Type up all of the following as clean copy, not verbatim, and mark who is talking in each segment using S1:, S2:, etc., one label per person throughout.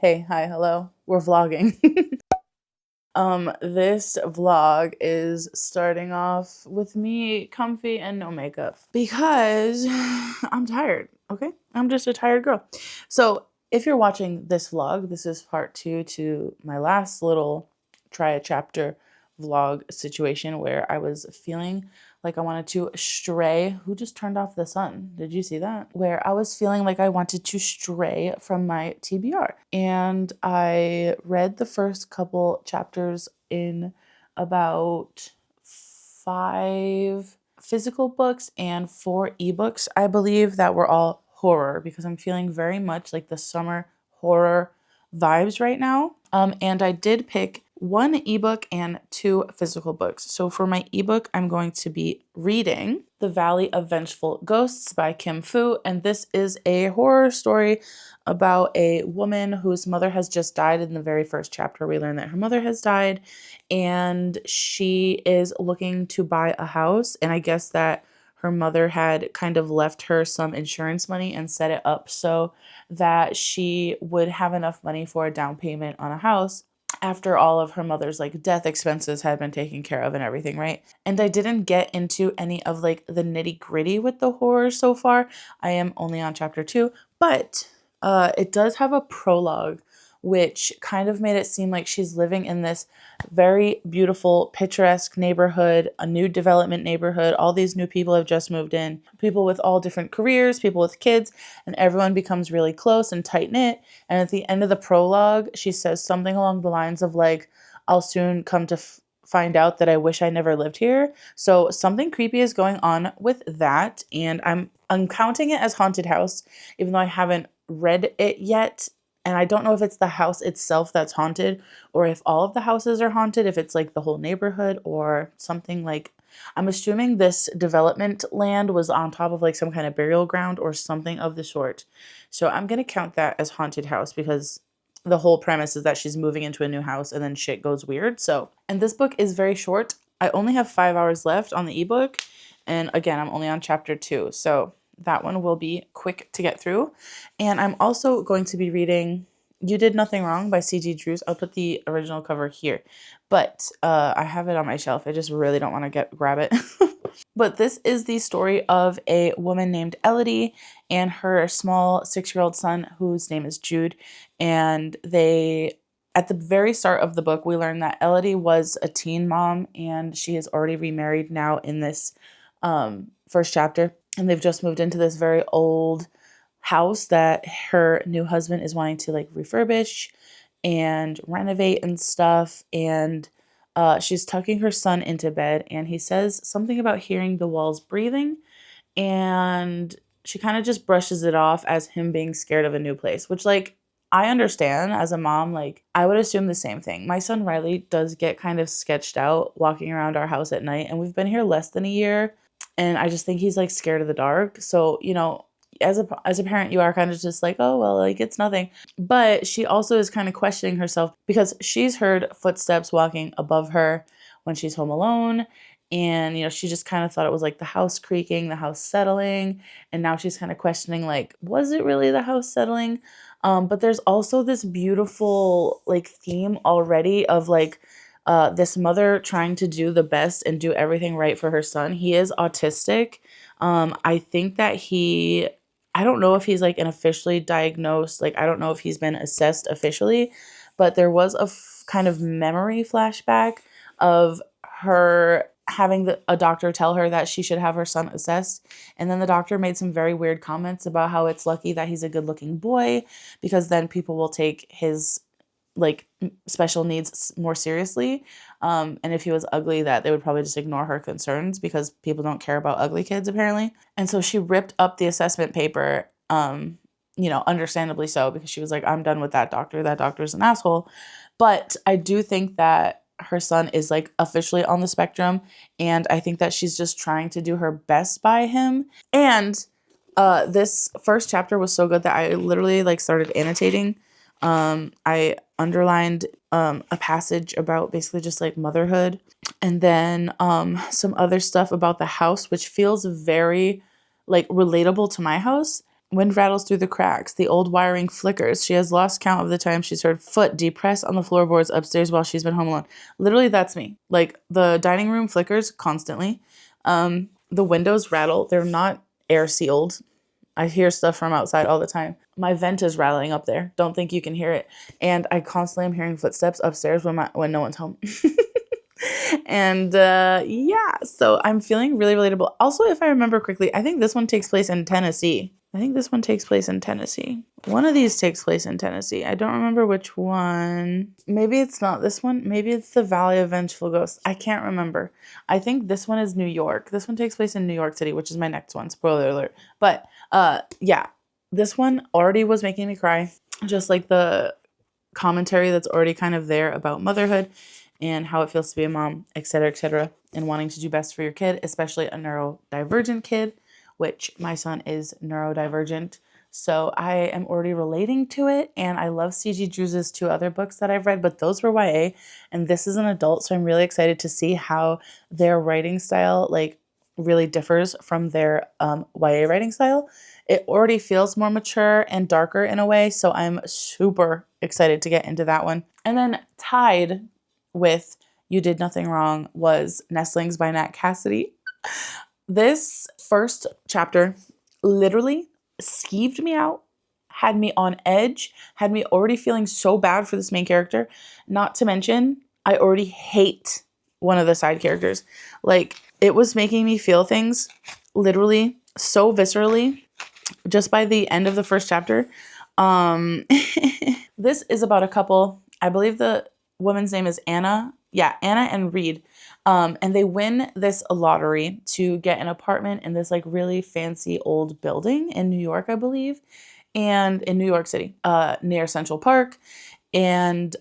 S1: Hey, hi, hello. We're vlogging. This vlog is starting off with me comfy and no makeup because I'm tired, okay? I'm just a tired girl. So, if you're watching this vlog, this is part 2 to my last little try a chapter vlog situation where I was feeling like I wanted to stray. Who just turned off the sun? Did you see that? Where I was feeling like I wanted to stray from my TBR. And I read the first couple chapters in about 5 physical books and 4 ebooks, I believe, that were all horror because I'm feeling very much like the summer horror vibes right now. And I did pick 1 ebook and 2 physical books. So for my ebook, I'm going to be reading The Valley of Vengeful Ghosts by Kim Fu. And this is a horror story about a woman whose mother has just died. In the very first chapter, we learn that her mother has died and she is looking to buy a house. And I guess that her mother had kind of left her some insurance money and set it up so that she would have enough money for a down payment on a house after all of her mother's like death expenses had been taken care of and everything, right? And I didn't get into any of like the nitty-gritty with the horror so far. I am only on chapter 2, but it does have a prologue which kind of made it seem like she's living in this very beautiful, picturesque neighborhood, a new development neighborhood. All these new people have just moved in, people with all different careers, people with kids, and everyone becomes really close and tight knit. And at the end of the prologue, she says something along the lines of like, I'll soon come to find out that I wish I never lived here. So something creepy is going on with that, and I'm counting it as haunted house, even though I haven't read it yet. And I don't know if it's the house itself that's haunted or if all of the houses are haunted, if it's like the whole neighborhood or something like. I'm assuming this development land was on top of like some kind of burial ground or something of the sort. So I'm going to count that as haunted house because the whole premise is that she's moving into a new house and then shit goes weird. So, and this book is very short. I only have 5 hours left on the ebook. And again, I'm only on chapter 2. So that one will be quick to get through. And I'm also going to be reading You Did Nothing Wrong by C.G. Drews. I'll put the original cover here. But I have it on my shelf. I just really don't want to grab it. But this is the story of a woman named Elodie and her small 6-year-old son whose name is Jude. And at the very start of the book, we learn that Elodie was a teen mom and she is already remarried now in this first chapter. And they've just moved into this very old house that her new husband is wanting to like refurbish and renovate and stuff. And she's tucking her son into bed, and he says something about hearing the walls breathing. And she kind of just brushes it off as him being scared of a new place, which, like, I understand as a mom. Like, I would assume the same thing. My son Riley does get kind of sketched out walking around our house at night, and we've been here less than a year. And I just think he's like scared of the dark. So, as a parent, you are kind of just like, oh, well, like it's nothing. But she also is kind of questioning herself because she's heard footsteps walking above her when she's home alone. And, she just kind of thought it was like the house creaking, the house settling. And now she's kind of questioning, like, was it really the house settling? But there's also this beautiful, like, theme already of, like, this mother trying to do the best and do everything right for her son. He is autistic. I think that I don't know if he's like an officially diagnosed, like, I don't know if he's been assessed officially, but there was a kind of memory flashback of her having a doctor tell her that she should have her son assessed. And then the doctor made some very weird comments about how it's lucky that he's a good looking boy because then people will take his like special needs more seriously. And if he was ugly, that they would probably just ignore her concerns because people don't care about ugly kids apparently. And so she ripped up the assessment paper, understandably so, because she was like, I'm done with that doctor. That doctor's an asshole. But I do think that her son is like officially on the spectrum. And I think that she's just trying to do her best by him. And this first chapter was so good that I literally like started annotating. I underlined a passage about basically just like motherhood, and then some other stuff about the house, which feels very like relatable to my house. Wind rattles through the cracks. The old wiring flickers. She has lost count of the time she's heard foot depressed on the floorboards upstairs while she's been home alone. Literally, that's me. Like, the dining room flickers constantly. The windows rattle. They're not air sealed. I hear stuff from outside all the time. My vent is rattling up there. Don't think you can hear it. And I constantly am hearing footsteps upstairs when no one's home. And yeah, so I'm feeling really relatable. Also, if I remember correctly, I think this one takes place in Tennessee. One of these takes place in Tennessee. I don't remember which one. Maybe it's not this one. Maybe it's the Valley of Vengeful Ghosts. I can't remember. I think this one is New York. This one takes place in New York City, which is my next one. Spoiler alert. But yeah, this one already was making me cry. Just like the commentary that's already kind of there about motherhood and how it feels to be a mom, etc., and wanting to do best for your kid, especially a neurodivergent kid, which my son is neurodivergent. So I am already relating to it, and I love C.G. Drew's 2 other books that I've read, but those were YA, and this is an adult, so I'm really excited to see how their writing style like really differs from their YA writing style. It already feels more mature and darker in a way, so I'm super excited to get into that one. And then tied with You Did Nothing Wrong was Nestlings by Nat Cassidy. This first chapter literally skeeved me out, had me on edge, had me already feeling so bad for this main character. Not to mention, I already hate one of the side characters. Like, it was making me feel things literally so viscerally just by the end of the first chapter. This is about a couple. I believe the woman's name is Anna. Yeah, Anna and Reed. And they win this lottery to get an apartment in this like really fancy old building in New York, I believe, and in New York City, near Central Park. And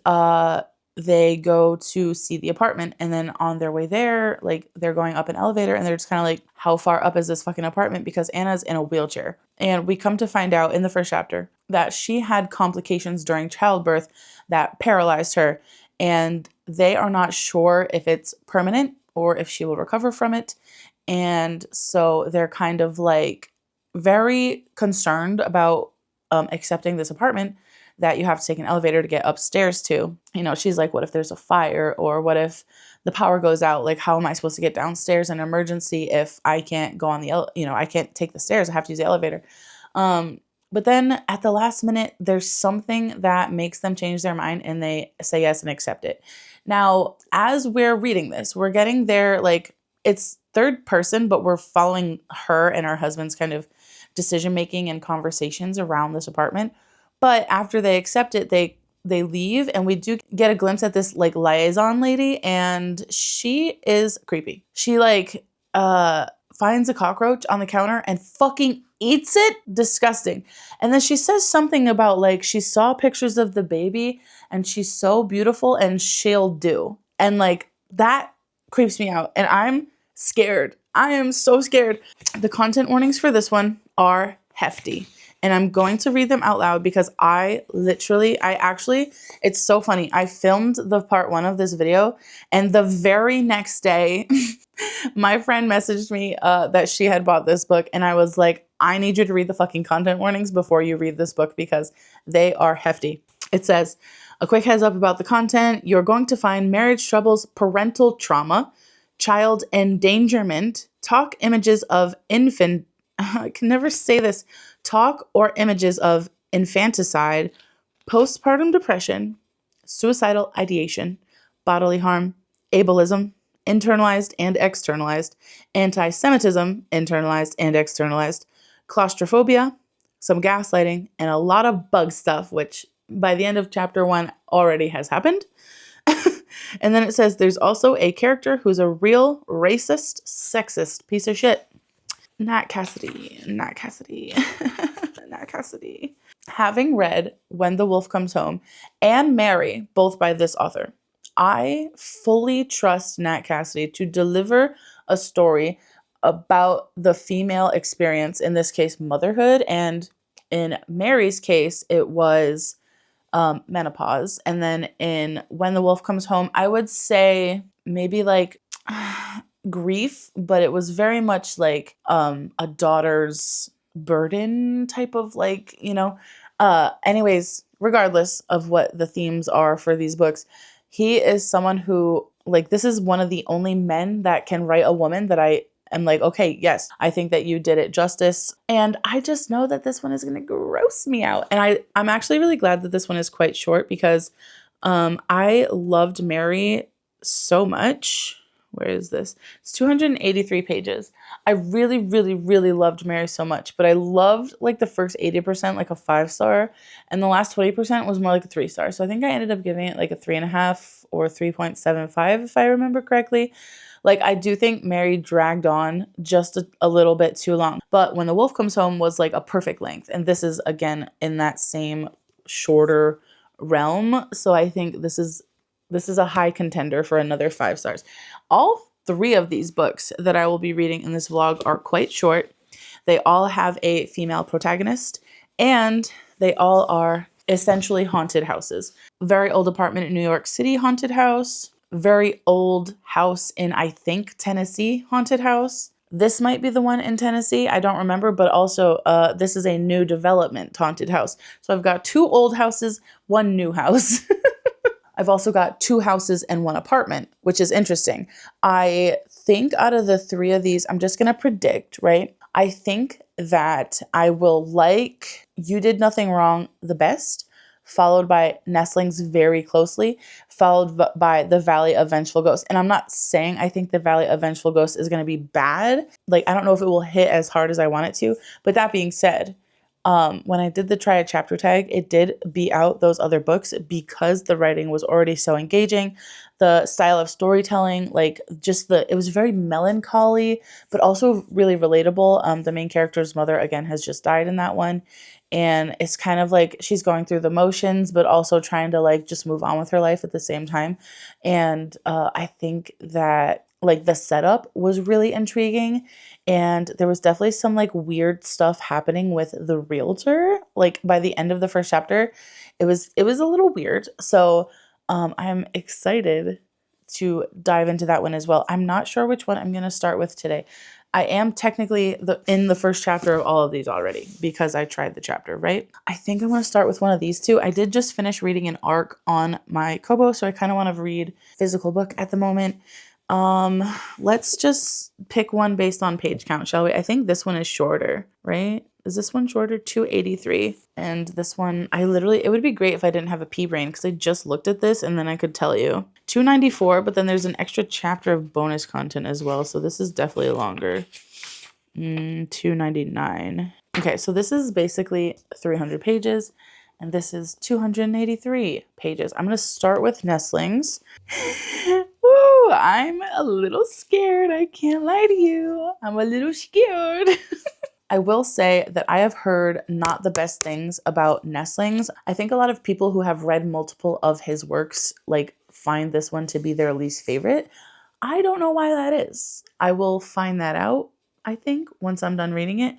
S1: they go to see the apartment, and then on their way there, like they're going up an elevator, and they're just kind of like, how far up is this fucking apartment? Because Anna's in a wheelchair. And we come to find out in the first chapter that she had complications during childbirth that paralyzed her, and they are not sure if it's permanent or if she will recover from it. And so they're kind of like very concerned about accepting this apartment that you have to take an elevator to get upstairs to. You know, she's like, what if there's a fire, or what if the power goes out? Like, how am I supposed to get downstairs in an emergency if I can't go on I can't take the stairs. I have to use the elevator. But then at the last minute, there's something that makes them change their mind and they say yes and accept it. Now, as we're reading this, we're getting there, like, it's third person, but we're following her and her husband's kind of decision making and conversations around this apartment. But after they accept it, they leave, and we do get a glimpse at this like liaison lady, and she is creepy. She like finds a cockroach on the counter and fucking eats it. Disgusting. And then she says something about like she saw pictures of the baby and she's so beautiful and she'll do. And like that creeps me out, and I'm scared. I am so scared. The content warnings for this one are hefty. And I'm going to read them out loud because I actually, it's so funny. I filmed the part 1 of this video, and the very next day, my friend messaged me that she had bought this book, and I was like, I need you to read the fucking content warnings before you read this book because they are hefty. It says, a quick heads up about the content. You're going to find marriage troubles, parental trauma, child endangerment, talk images of I can never say this, talk or images of infanticide, postpartum depression, suicidal ideation, bodily harm, ableism, internalized and externalized, anti-Semitism, internalized and externalized, claustrophobia, some gaslighting, and a lot of bug stuff, which by the end of chapter 1 already has happened. And then it says there's also a character who's a real racist, sexist piece of shit. Nat Cassidy. Nat Cassidy. Having read When the Wolf Comes Home and Mary, both by this author, I fully trust Nat Cassidy to deliver a story about the female experience, in this case, motherhood, and in Mary's case, it was menopause. And then in When the Wolf Comes Home, I would say maybe like grief, but it was very much like a daughter's burden type of like, anyways, regardless of what the themes are for these books, he is someone who, like, this is one of the only men that can write a woman that I am like, okay, yes, I think that you did it justice. And I just know that this one is going to gross me out. And I'm actually really glad that this one is quite short because I loved Mary so much. Where is this? It's 283 pages. I really, really, really loved Mary so much, but I loved like the first 80%, like a 5-star, and the last 20% was more like a 3-star. So I think I ended up giving it like a 3.5 or 3.75 if I remember correctly. Like, I do think Mary dragged on just a little bit too long, but When the Wolf Comes Home was like a perfect length, and this is again in that same shorter realm. So I think this is a high contender for another 5 stars. All 3 of these books that I will be reading in this vlog are quite short. They all have a female protagonist, and they all are essentially haunted houses. Very old apartment in New York City haunted house. Very old house in, I think, Tennessee haunted house. This might be the one in Tennessee. I don't remember, but also this is a new development haunted house. So I've got 2 old houses, 1 new house. I've also got 2 houses and 1 apartment, which is interesting. I think out of the 3 of these, I'm just going to predict, right? I think that I will like You Did Nothing Wrong the best, followed by Nestlings very closely, followed by The Valley of Vengeful Ghosts. And I'm not saying I think The Valley of Vengeful Ghosts is going to be bad. Like, I don't know if it will hit as hard as I want it to. But that being said, when I did the try a chapter tag, it did beat out those other books because the writing was already so engaging. The style of storytelling, like it was very melancholy, but also really relatable. The main character's mother, again, has just died in that one. And it's kind of like she's going through the motions, but also trying to like just move on with her life at the same time. And I think that like the setup was really intriguing. And there was definitely some like weird stuff happening with the realtor. Like by the end of the first chapter, it was a little weird. So I'm excited to dive into that one as well. I'm not sure which one I'm going to start with today. I am technically in the first chapter of all of these already because I tried the chapter, right? I think I'm going to start with one of these 2. I did just finish reading an arc on my Kobo, so I kind of want to read physical book at the moment. Let's just pick one based on page count, shall we? I think this one is shorter, right? Is this one shorter? 283. And this one, it would be great if I didn't have a pea brain because I just looked at this and then I could tell you. 294, but then there's an extra chapter of bonus content as well. So this is definitely longer. 299. Okay, so this is basically 300 pages. And this is 283 pages. I'm going to start with Nestlings. Woo, I'm a little scared. I can't lie to you. I'm a little scared. I will say that I have heard not the best things about Nestlings. I think a lot of people who have read multiple of his works like find this one to be their least favorite. I don't know why that is. I will find that out, I think, once I'm done reading it.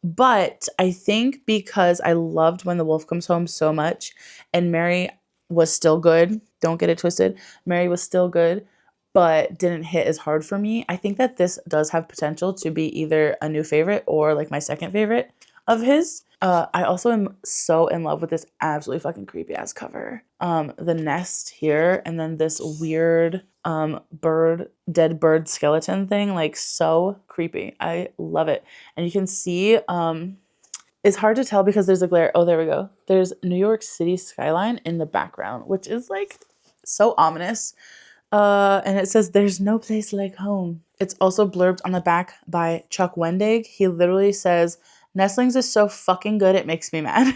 S1: But I think because I loved When the Wolf Comes Home so much and Mary was still good, don't get it twisted, Mary was still good, but didn't hit as hard for me. I think that this does have potential to be either a new favorite or like my second favorite of his. I also am so in love with this absolutely fucking creepy ass cover. The nest here and then this weird dead bird skeleton thing, like so creepy. I love it. And you can see it's hard to tell because there's a glare. Oh, there we go. There's New York City skyline in the background, which is like so ominous. And it says, "There's no place like home." It's also blurbed on the back by Chuck Wendig. He literally says, "Nestlings is so fucking good, it makes me mad."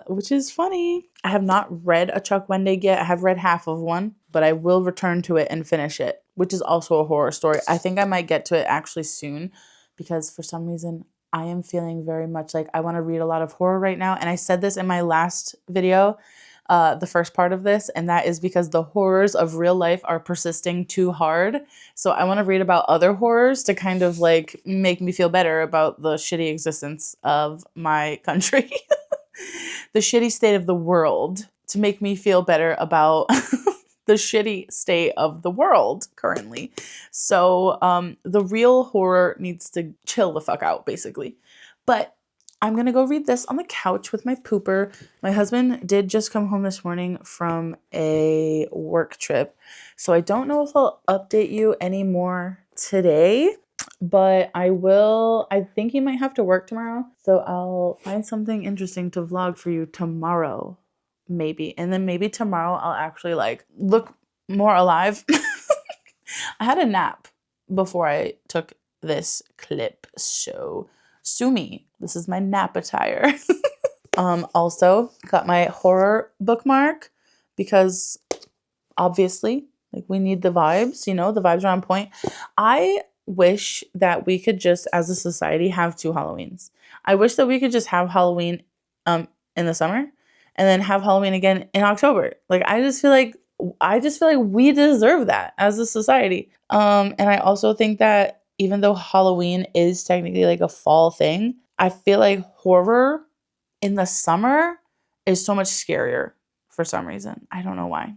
S1: Which is funny. I have not read a Chuck Wendig yet. I have read half of one, but I will return to it and finish it, which is also a horror story. I think I might get to it actually soon because for some reason I am feeling very much like I want to read a lot of horror right now. And I said this in my last video, the first part of this, and that is because the horrors of real life are persisting too hard. So I want to read about other horrors to kind of like make me feel better about the shitty existence of my country, the shitty state of the world, to make me feel better about the shitty state of the world currently. So the real horror needs to chill the fuck out, basically. But I'm going to go read this on the couch with my pooper. My husband did just come home this morning from a work trip. So I don't know if I'll update you anymore today, but I will. I think he might have to work tomorrow. So I'll find something interesting to vlog for you tomorrow, maybe. And then maybe tomorrow I'll actually like look more alive. I had a nap before I took this clip. So sue me. This is my nap attire. Also got my horror bookmark because obviously, like, we need the vibes, the vibes are on point. I wish that we could just, as a society, have 2 Halloweens. I wish that we could just have Halloween in the summer and then have Halloween again in October. Like, I just feel like we deserve that as a society. And I also think that even though Halloween is technically like a fall thing, I feel like horror in the summer is so much scarier for some reason. I don't know why.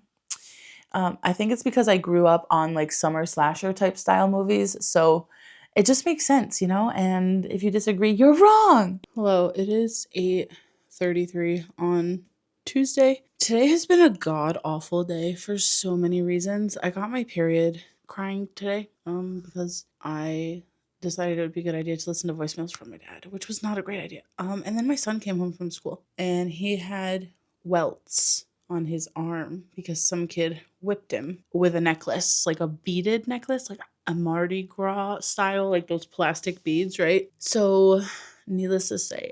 S1: I think it's because I grew up on like summer slasher type style movies. So it just makes sense, and if you disagree, you're wrong. Hello, it is 8:33 on Tuesday. Today has been a god awful day for so many reasons. I got my period crying today because I decided it would be a good idea to listen to voicemails from my dad, which was not a great idea. And then my son came home from school and he had welts on his arm because some kid whipped him with a necklace, like a beaded necklace, like a Mardi Gras style, like those plastic beads, right? So needless to say,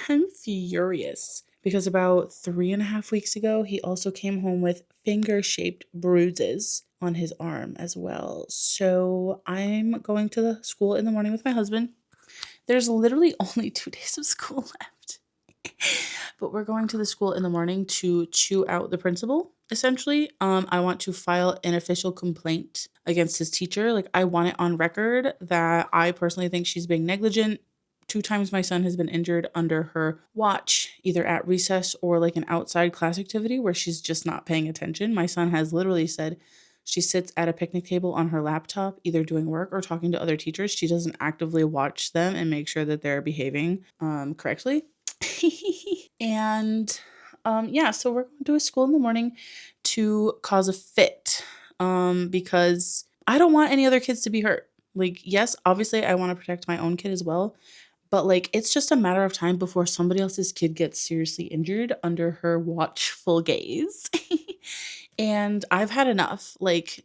S1: I'm furious because about 3.5 weeks ago, he also came home with finger-shaped bruises on his arm as well. So I'm going to the school in the morning with my husband. There's literally only 2 days of school left. But we're going to the school in the morning to chew out the principal, essentially. I want to file an official complaint against his teacher. Like, I want it on record that I personally think she's being negligent. 2 times my son has been injured under her watch, either at recess or like an outside class activity where she's just not paying attention. My son has literally said she sits at a picnic table on her laptop, either doing work or talking to other teachers. She doesn't actively watch them and make sure that they're behaving correctly. And yeah, so we're going to a school in the morning to cause a fit because I don't want any other kids to be hurt. Like, yes, obviously I want to protect my own kid as well, but like, it's just a matter of time before somebody else's kid gets seriously injured under her watchful gaze. And I've had enough. Like,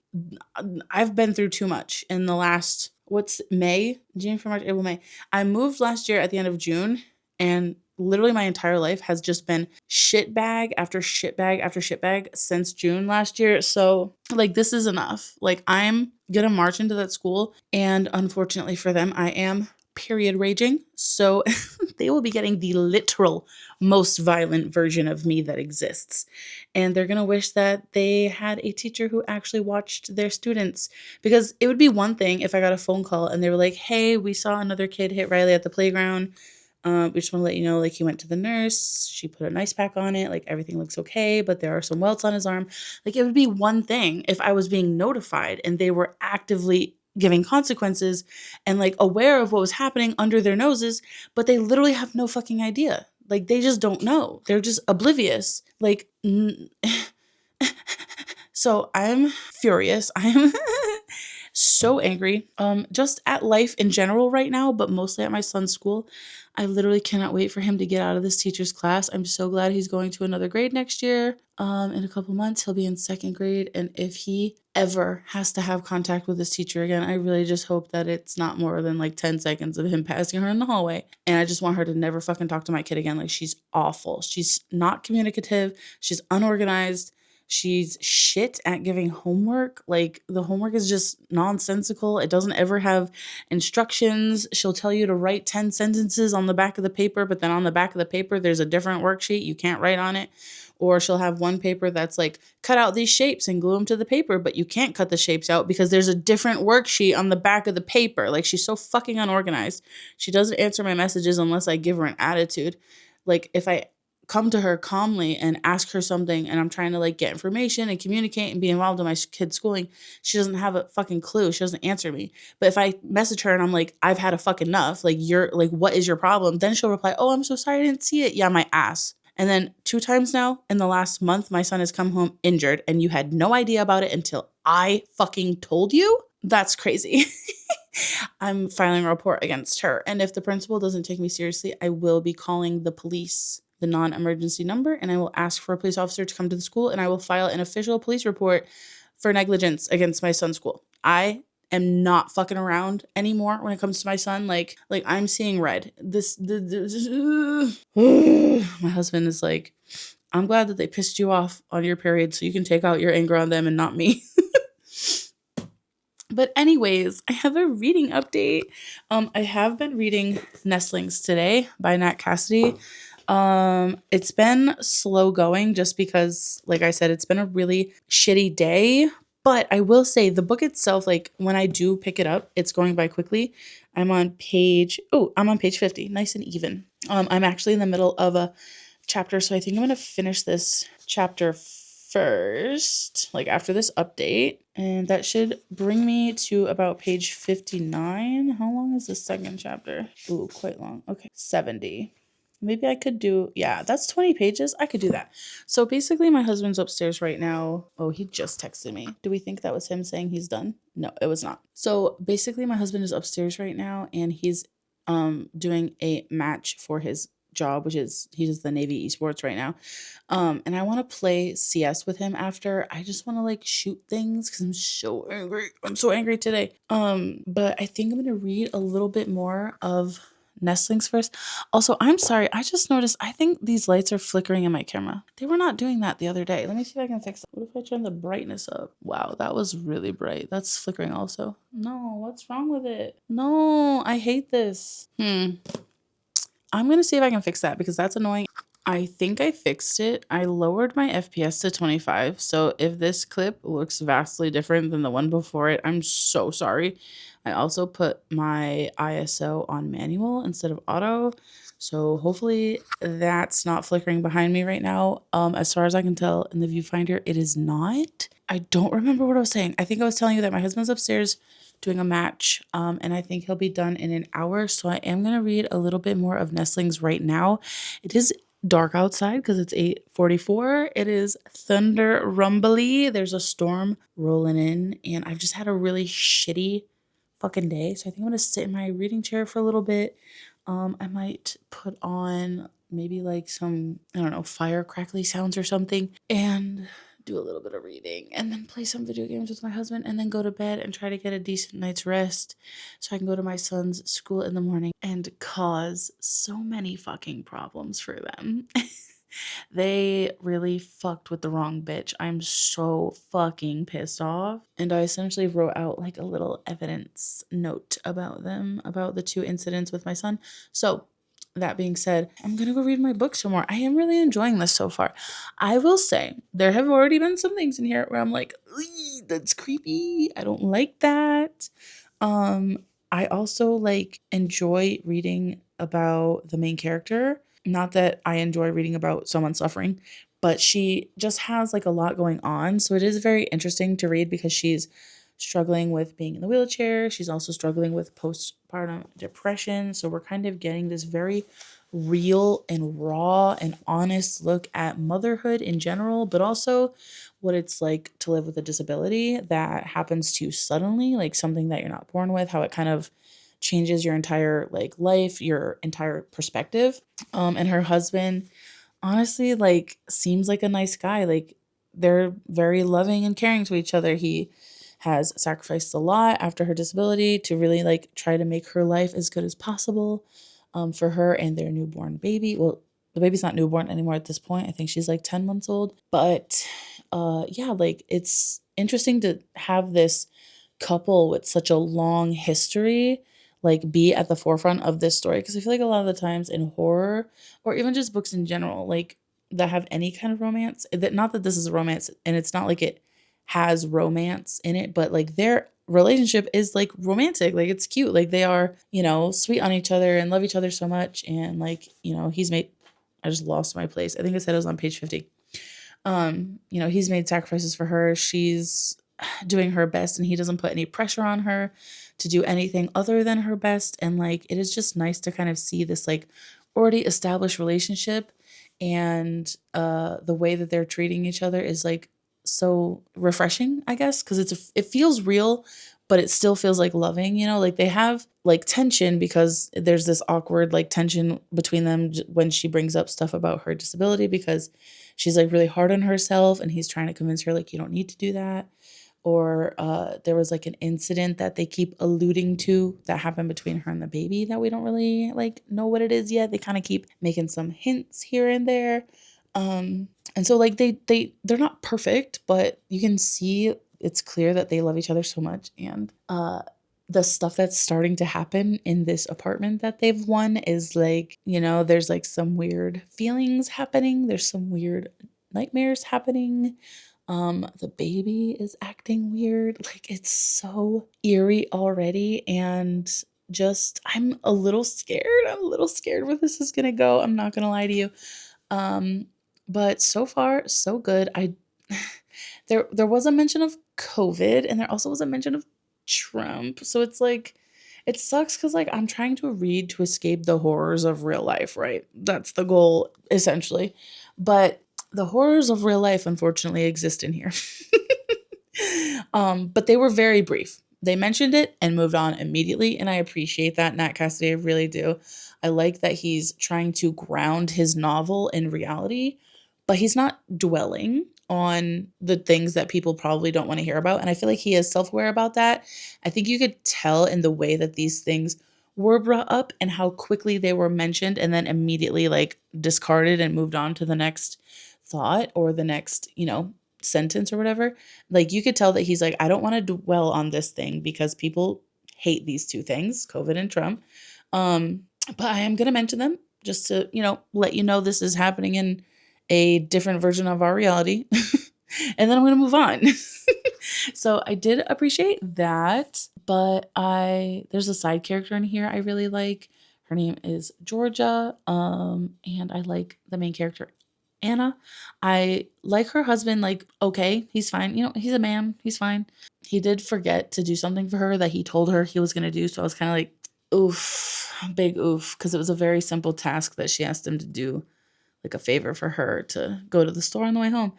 S1: I've been through too much in the last, May? June, February, March, April, May. I moved last year at the end of June, and literally my entire life has just been shit bag after shit bag after shit bag since June last year. So like, this is enough. Like, I'm gonna march into that school, and unfortunately for them, I am period raging. So they will be getting the literal most violent version of me that exists. And they're gonna wish that they had a teacher who actually watched their students, because it would be one thing if I got a phone call and they were like, hey, we saw another kid hit Riley at the playground. We just want to let you know, like, he went to the nurse, she put an ice pack on it, like, everything looks okay, but there are some welts on his arm. Like, it would be one thing if I was being notified and they were actively giving consequences and like aware of what was happening under their noses, but they literally have no fucking idea. Like, they just don't know. They're just oblivious. Like, so I'm furious. I'm so angry, just at life in general right now, but mostly at my son's school. I literally cannot wait for him to get out of this teacher's class. I'm so glad he's going to another grade next year. In a couple months, he'll be in 2nd grade. And if he ever has to have contact with his teacher again, I really just hope that it's not more than like 10 seconds of him passing her in the hallway. And I just want her to never fucking talk to my kid again. Like, she's awful. She's not communicative. She's unorganized. She's shit at giving homework. Like, the homework is just nonsensical. It doesn't ever have instructions. She'll tell you to write 10 sentences on the back of the paper, but then on the back of the paper, there's a different worksheet. You can't write on it. Or she'll have one paper that's like, cut out these shapes and glue them to the paper, but you can't cut the shapes out because there's a different worksheet on the back of the paper. Like, she's so fucking unorganized. She doesn't answer my messages unless I give her an attitude. Like, if I come to her calmly and ask her something, and I'm trying to like get information and communicate and be involved in my kid's schooling, she doesn't have a fucking clue. She doesn't answer me. But if I message her and I'm like, I've had a fuck enough, like, you're like, what is your problem? Then she'll reply, oh, I'm so sorry, I didn't see it. Yeah, my ass. And then 2 times now in the last month, my son has come home injured and you had no idea about it until I fucking told you? That's crazy. I'm filing a report against her. And if the principal doesn't take me seriously, I will be calling the police, the non-emergency number, and I will ask for a police officer to come to the school, and I will file an official police report for negligence against my son's school. I am not fucking around anymore when it comes to my son. Like I'm seeing red. My husband is like, I'm glad that they pissed you off on your period so you can take out your anger on them and not me. But anyways, I have a reading update. I have been reading Nestlings today by Nat Cassidy. It's been slow going just because, like I said, it's been a really shitty day. But I will say the book itself, like when I do pick it up, it's going by quickly. I'm on page 50, nice and even. I'm actually in the middle of a chapter, so I think I'm gonna finish this chapter first, like after this update, and that should bring me to about page 59. How long is the second chapter? Ooh, quite long. Okay, 70. Maybe I could do, yeah, that's 20 pages. I could do that. So basically my husband's upstairs right now. Oh, he just texted me. Do we think that was him saying he's done? No, it was not. So basically my husband is upstairs right now and he's doing a match for his job, which is he does the Navy esports right now. And I want to play CS with him after. I just want to like shoot things because I'm so angry. I'm so angry today. But I think I'm gonna read a little bit more of Nestlings first. Also, I'm sorry, I just noticed I think these lights are flickering in my camera. They were not doing that the other day. Let me see if I can fix it. What if I turn the brightness up? Wow, that was really bright. That's flickering also. No, what's wrong with it? No, I hate this. I'm gonna see if I can fix that because that's annoying. I think I fixed it. I lowered my FPS to 25. So if this clip looks vastly different than the one before it, I'm so sorry. I also put my ISO on manual instead of auto. So hopefully that's not flickering behind me right now. As far as I can tell in the viewfinder, it is not. I don't remember what I was saying. I think I was telling you that my husband's upstairs doing a match, and I think he'll be done in an hour. So I am going to read a little bit more of Nestlings right now. It is dark outside because it's 8:44. It is thunder rumbly. There's a storm rolling in, and I've just had a really shitty fucking day. So I think I'm going to sit in my reading chair for a little bit. I might put on maybe like some, I don't know, fire crackly sounds or something, and do a little bit of reading, and then play some video games with my husband, and then go to bed and try to get a decent night's rest so I can go to my son's school in the morning and cause so many fucking problems for them. They really fucked with the wrong bitch. I'm so fucking pissed off. And I essentially wrote out like a little evidence note about them, about the 2 incidents with my son. So that being said, I'm gonna go read my book some more. I am really enjoying this so far. I will say there have already been some things in here where I'm like, that's creepy. I don't like that. I also like enjoy reading about the main character. Not that I enjoy reading about someone suffering, but she just has like a lot going on. So it is very interesting to read because she's struggling with being in the wheelchair. She's also struggling with postpartum depression. So we're kind of getting this very real and raw and honest look at motherhood in general, but also what it's like to live with a disability that happens to you suddenly, like something that you're not born with, how it kind of changes your entire like life, your entire perspective. And her husband honestly like seems like a nice guy. Like they're very loving and caring to each other. He has sacrificed a lot after her disability to really like try to make her life as good as possible, for her and their newborn baby. Well, the baby's not newborn anymore at this point. I think she's like 10 months old. But yeah, like it's interesting to have this couple with such a long history like be at the forefront of this story, because I feel like a lot of the times in horror or even just books in general, like that have any kind of romance, that not that this is a romance and it's not like it has romance in it, but like their relationship is like romantic, like it's cute, like they are, you know, sweet on each other and love each other so much, and like, you know, he's made I just lost my place. I think I said it was on page 50. He's made sacrifices for her. She's doing her best, and he doesn't put any pressure on her to do anything other than her best. And like, it is just nice to kind of see this like already established relationship, and the way that they're treating each other is like so refreshing, I guess, because it feels real, but it still feels like loving. Like they have like tension because there's this awkward like tension between them when she brings up stuff about her disability, because she's like really hard on herself and he's trying to convince her like, you don't need to do that. Or there was like an incident that they keep alluding to that happened between her and the baby that we don't really like know what it is yet. They kind of keep making some hints here and there. And so like they're not perfect, but you can see it's clear that they love each other so much. And the stuff that's starting to happen in this apartment that they've won is like, there's like some weird feelings happening. There's some weird nightmares happening. The baby is acting weird. Like it's so eerie already. And just, I'm a little scared. I'm a little scared where this is going to go. I'm not going to lie to you. But so far, so good. There was a mention of COVID, and there also was a mention of Trump. So it's like, it sucks because like I'm trying to read to escape the horrors of real life, right? That's the goal, essentially. But the horrors of real life, unfortunately, exist in here. But they were very brief. They mentioned it and moved on immediately, and I appreciate that, Nat Cassidy. I really do. I like that he's trying to ground his novel in reality, but he's not dwelling on the things that people probably don't want to hear about. And I feel like he is self-aware about that. I think you could tell in the way that these things were brought up and how quickly they were mentioned and then immediately like discarded and moved on to the next thought or the next, sentence or whatever. Like you could tell that he's like, I don't want to dwell on this thing because people hate these two things, COVID and Trump. But I am going to mention them just to, let you know this is happening in a different version of our reality. And then I'm going to move on. So I did appreciate that, but there's a side character in here I really like. Her name is Georgia. And I like the main character, Anna. I like her husband, like, okay, he's fine. He's a man. He's fine. He did forget to do something for her that he told her he was going to do. So I was kind of like, oof, big oof, because it was a very simple task that she asked him to do, like a favor for her to go to the store on the way home.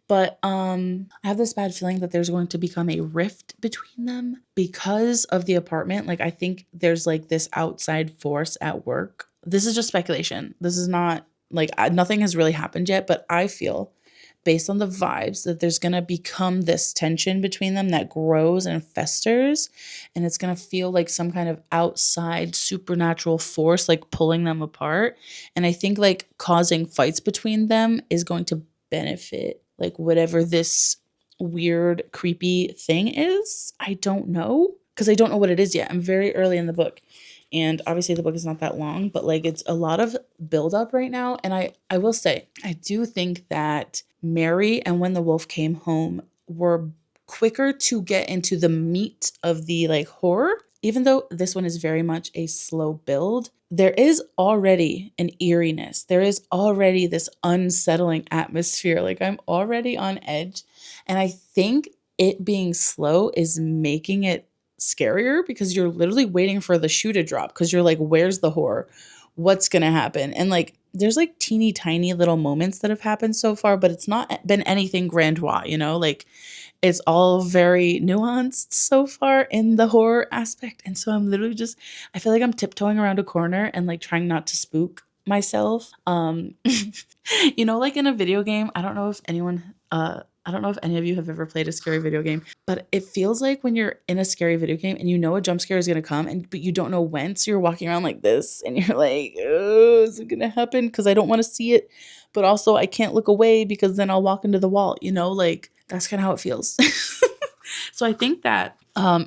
S1: But I have this bad feeling that there's going to become a rift between them because of the apartment. Like I think there's like this outside force at work. This is just speculation. This is not like nothing has really happened yet, but I feel based on the vibes that there's going to become this tension between them that grows and festers, and it's going to feel like some kind of outside supernatural force like pulling them apart. And I think like causing fights between them is going to benefit like whatever this weird creepy thing is. I don't know because I don't know what it is yet. I'm very early in the book. And obviously the book is not that long, but like it's a lot of build up right now. And I will say, I do think that Mary and When the Wolf Came Home were quicker to get into the meat of the like horror. Even though this one is very much a slow build, there is already an eeriness. There is already this unsettling atmosphere. Like I'm already on edge. And I think it being slow is making it scarier because you're literally waiting for the shoe to drop because you're like, where's the horror? What's going to happen? And like, there's like teeny tiny little moments that have happened so far, but it's not been anything grandiose, like it's all very nuanced so far in the horror aspect. And so I'm literally I feel like I'm tiptoeing around a corner and like trying not to spook myself. Like in a video game, I don't know if any of you have ever played a scary video game, but it feels like when you're in a scary video game and a jump scare is going to come but you don't know when, so you're walking around like this and you're like, oh, is it going to happen? Because I don't want to see it, but also I can't look away because then I'll walk into the wall, like that's kind of how it feels. So I think that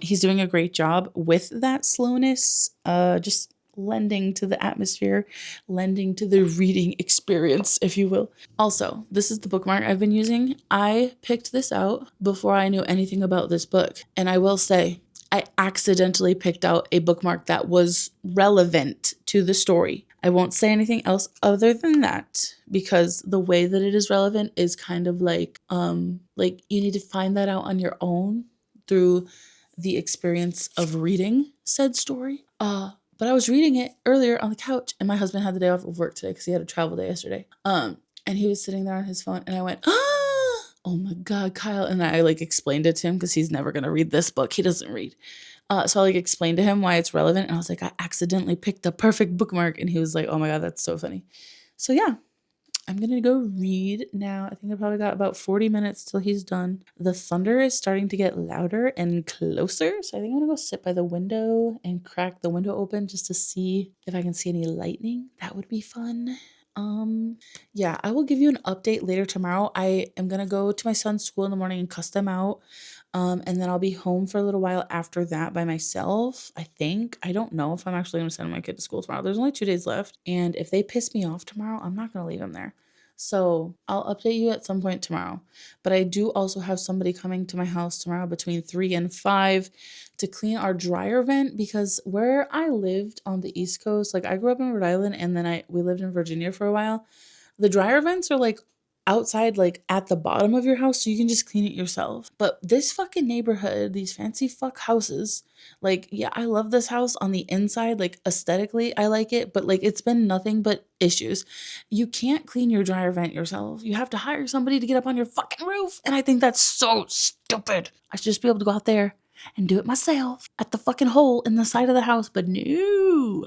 S1: he's doing a great job with that slowness, just lending to the atmosphere, lending to the reading experience, if you will. Also, this is the bookmark I've been using. I picked this out before I knew anything about this book. And I will say, I accidentally picked out a bookmark that was relevant to the story. I won't say anything else other than that, because the way that it is relevant is kind of like you need to find that out on your own through the experience of reading said story. But I was reading it earlier on the couch, and my husband had the day off of work today because he had a travel day yesterday. And he was sitting there on his phone, and I went, oh my God, Kyle. And I like explained it to him because he's never going to read this book. He doesn't read. So I like explained to him why it's relevant. And I was like, I accidentally picked the perfect bookmark. And he was like, oh my God, that's so funny. So yeah, I'm going to go read now. I think I probably got about 40 minutes till he's done. The thunder is starting to get louder and closer. So I think I'm going to go sit by the window and crack the window open just to see if I can see any lightning. That would be fun. Yeah, I will give you an update later tomorrow. I am going to go to my son's school in the morning and cuss them out. And then I'll be home for a little while after that by myself, I think. I don't know if I'm actually going to send my kid to school tomorrow. There's only 2 days left. And if they piss me off tomorrow, I'm not going to leave him there. So I'll update you at some point tomorrow. But I do also have somebody coming to my house tomorrow between 3 and 5 to clean our dryer vent, because where I lived on the East Coast, like I grew up in Rhode Island and then we lived in Virginia for a while. The dryer vents are like outside, like at the bottom of your house, so you can just clean it yourself. But this fucking neighborhood, these fancy fuck houses, like, yeah, I love this house on the inside, like aesthetically I like it, but like it's been nothing but issues. You can't clean your dryer vent yourself. You have to hire somebody to get up on your fucking roof, and I think that's so stupid. I should just be able to go out there and do it myself at the fucking hole in the side of the house. But no,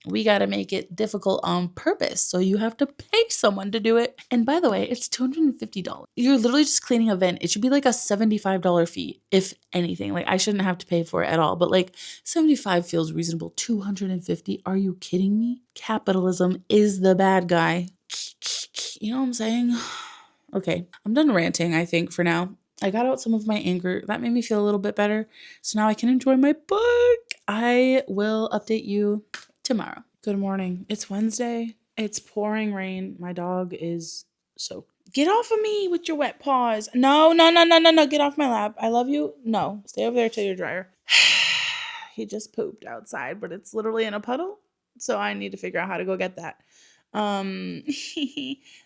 S1: we got to make it difficult on purpose. So you have to pay someone to do it. And by the way, it's $250. You're literally just cleaning a vent. It should be like a $75 fee, if anything. Like I shouldn't have to pay for it at all. But like 75 feels reasonable. 250? Are you kidding me? Capitalism is the bad guy. You know what I'm saying? Okay, I'm done ranting, I think, for now. I got out some of my anger. That made me feel a little bit better. So now I can enjoy my book. I will update you tomorrow. Good morning. It's Wednesday. It's pouring rain. My dog is soaked. Get off of me with your wet paws. No, no, no, no, no, no. Get off my lap. I love you. No, stay over there till your dryer. He just pooped outside, but it's literally in a puddle. So I need to figure out how to go get that. Um,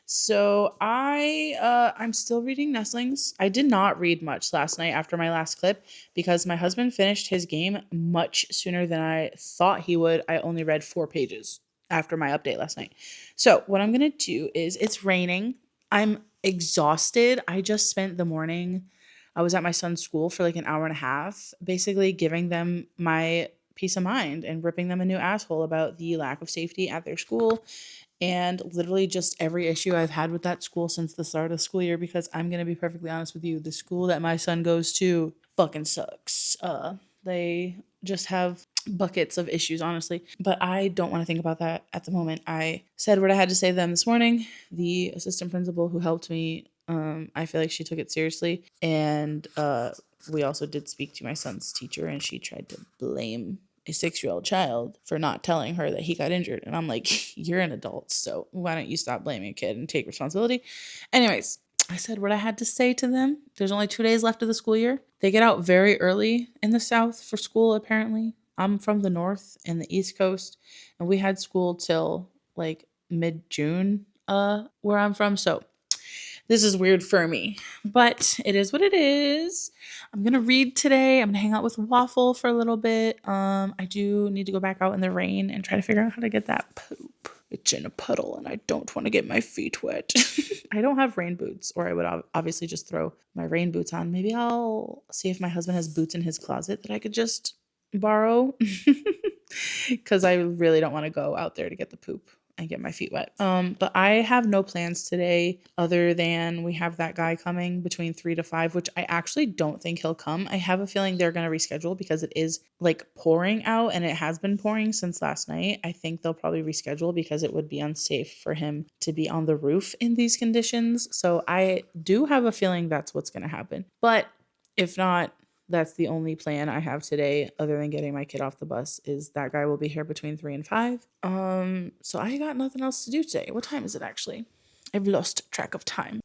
S1: so I'm still reading Nestlings. I did not read much last night after my last clip because my husband finished his game much sooner than I thought he would. I only read 4 pages after my update last night. So what I'm gonna do is, it's raining. I'm exhausted. I just spent the morning. I was at my son's school for like an hour and a half, basically giving them my peace of mind and ripping them a new asshole about the lack of safety at their school and literally just every issue I've had with that school since the start of the school year, because I'm going to be perfectly honest with you, the school that my son goes to fucking sucks. They just have buckets of issues, honestly, but I don't want to think about that at the moment. I said what I had to say to them this morning. The assistant principal who helped me, I feel like she took it seriously, and we also did speak to my son's teacher, and she tried to blame a 6-year-old child for not telling her that he got injured. And I'm like, you're an adult, so why don't you stop blaming a kid and take responsibility? Anyways, I said what I had to say to them. There's only 2 days left of the school year. They get out very early in the South for school, apparently. I'm from the North and the East Coast, and we had school till like mid-June, where I'm from. So this is weird for me, but it is what it is. I'm going to read today. I'm going to hang out with Waffle for a little bit. I do need to go back out in the rain and try to figure out how to get that poop. It's in a puddle and I don't want to get my feet wet. I don't have rain boots, or I would obviously just throw my rain boots on. Maybe I'll see if my husband has boots in his closet that I could just borrow, because I really don't want to go out there to get the poop and get my feet wet. But I have no plans today other than we have that guy coming between 3 to 5, which I actually don't think he'll come. I have a feeling they're going to reschedule because it is like pouring out, and it has been pouring since last night. I think they'll probably reschedule because it would be unsafe for him to be on the roof in these conditions. So I do have a feeling that's what's going to happen. But if not, that's the only plan I have today other than getting my kid off the bus, is that guy will be here between 3 and 5. So I got nothing else to do today. What time is it actually? I've lost track of time.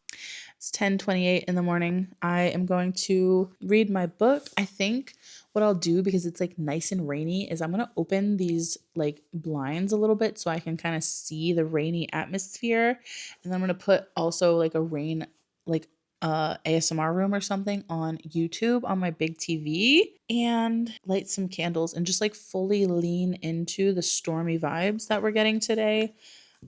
S1: It's 10:28 in the morning. I am going to read my book. I think what I'll do, because it's like nice and rainy, is I'm going to open these like blinds a little bit so I can kind of see the rainy atmosphere. And then I'm going to put also like a rain, like ASMR room or something on YouTube on my big TV and light some candles and just like fully lean into the stormy vibes that we're getting today.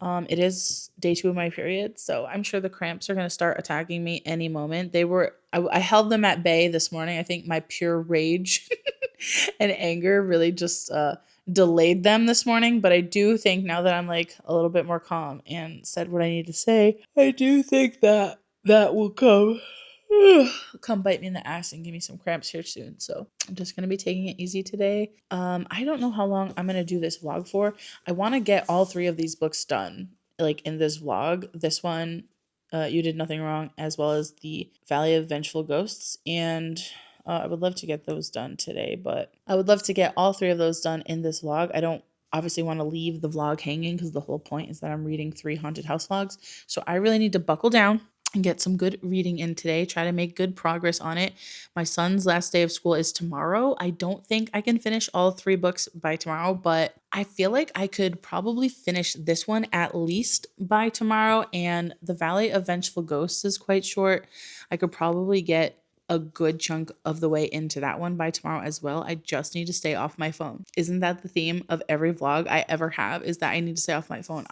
S1: It is day 2 of my period, so I'm sure the cramps are going to start attacking me any moment. I held them at bay this morning. I think my pure rage and anger really just delayed them this morning. But I do think now that I'm like a little bit more calm and said what I need to say, I do think that that will come bite me in the ass and give me some cramps here soon. So I'm just gonna be taking it easy today. I don't know how long I'm gonna do this vlog for. I want to get all 3 of these books done, like in this vlog. This one, You Did Nothing Wrong, as well as the Valley of Vengeful Ghosts, and I would love to get those done today. But I would love to get all 3 of those done in this vlog. I don't obviously want to leave the vlog hanging because the whole point is that I'm reading 3 haunted house vlogs. So I really need to buckle down and get some good reading in today, try to make good progress on it. My son's last day of school is tomorrow. I don't think I can finish all 3 books by tomorrow, but I feel like I could probably finish this one at least by tomorrow. And the Valley of Vengeful Ghosts is quite short. I could probably get a good chunk of the way into that one by tomorrow as well. I just need to stay off my phone. Isn't that the theme of every vlog I ever have, is that I need to stay off my phone?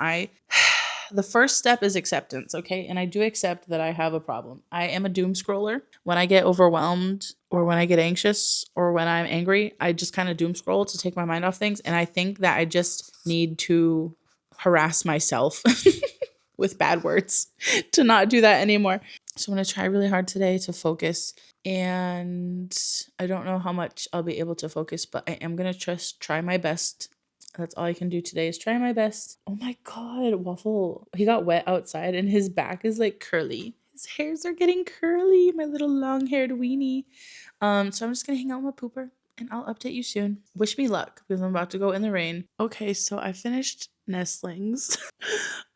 S1: The first step is acceptance, okay? And I do accept that I have a problem. I am a doom scroller. When I get overwhelmed or when I get anxious or when I'm angry, I just kind of doom scroll to take my mind off things. And I think that I just need to harass myself with bad words to not do that anymore. So I'm going to try really hard today to focus. And I don't know how much I'll be able to focus, but I am going to just try my best. That's all I can do today is try my best. Oh my God, Waffle. He got wet outside and his back is like curly. His hairs are getting curly, my little long-haired weenie. So I'm just gonna hang out with my pooper and I'll update you soon. Wish me luck because I'm about to go in the rain. Okay, so I finished Nestlings.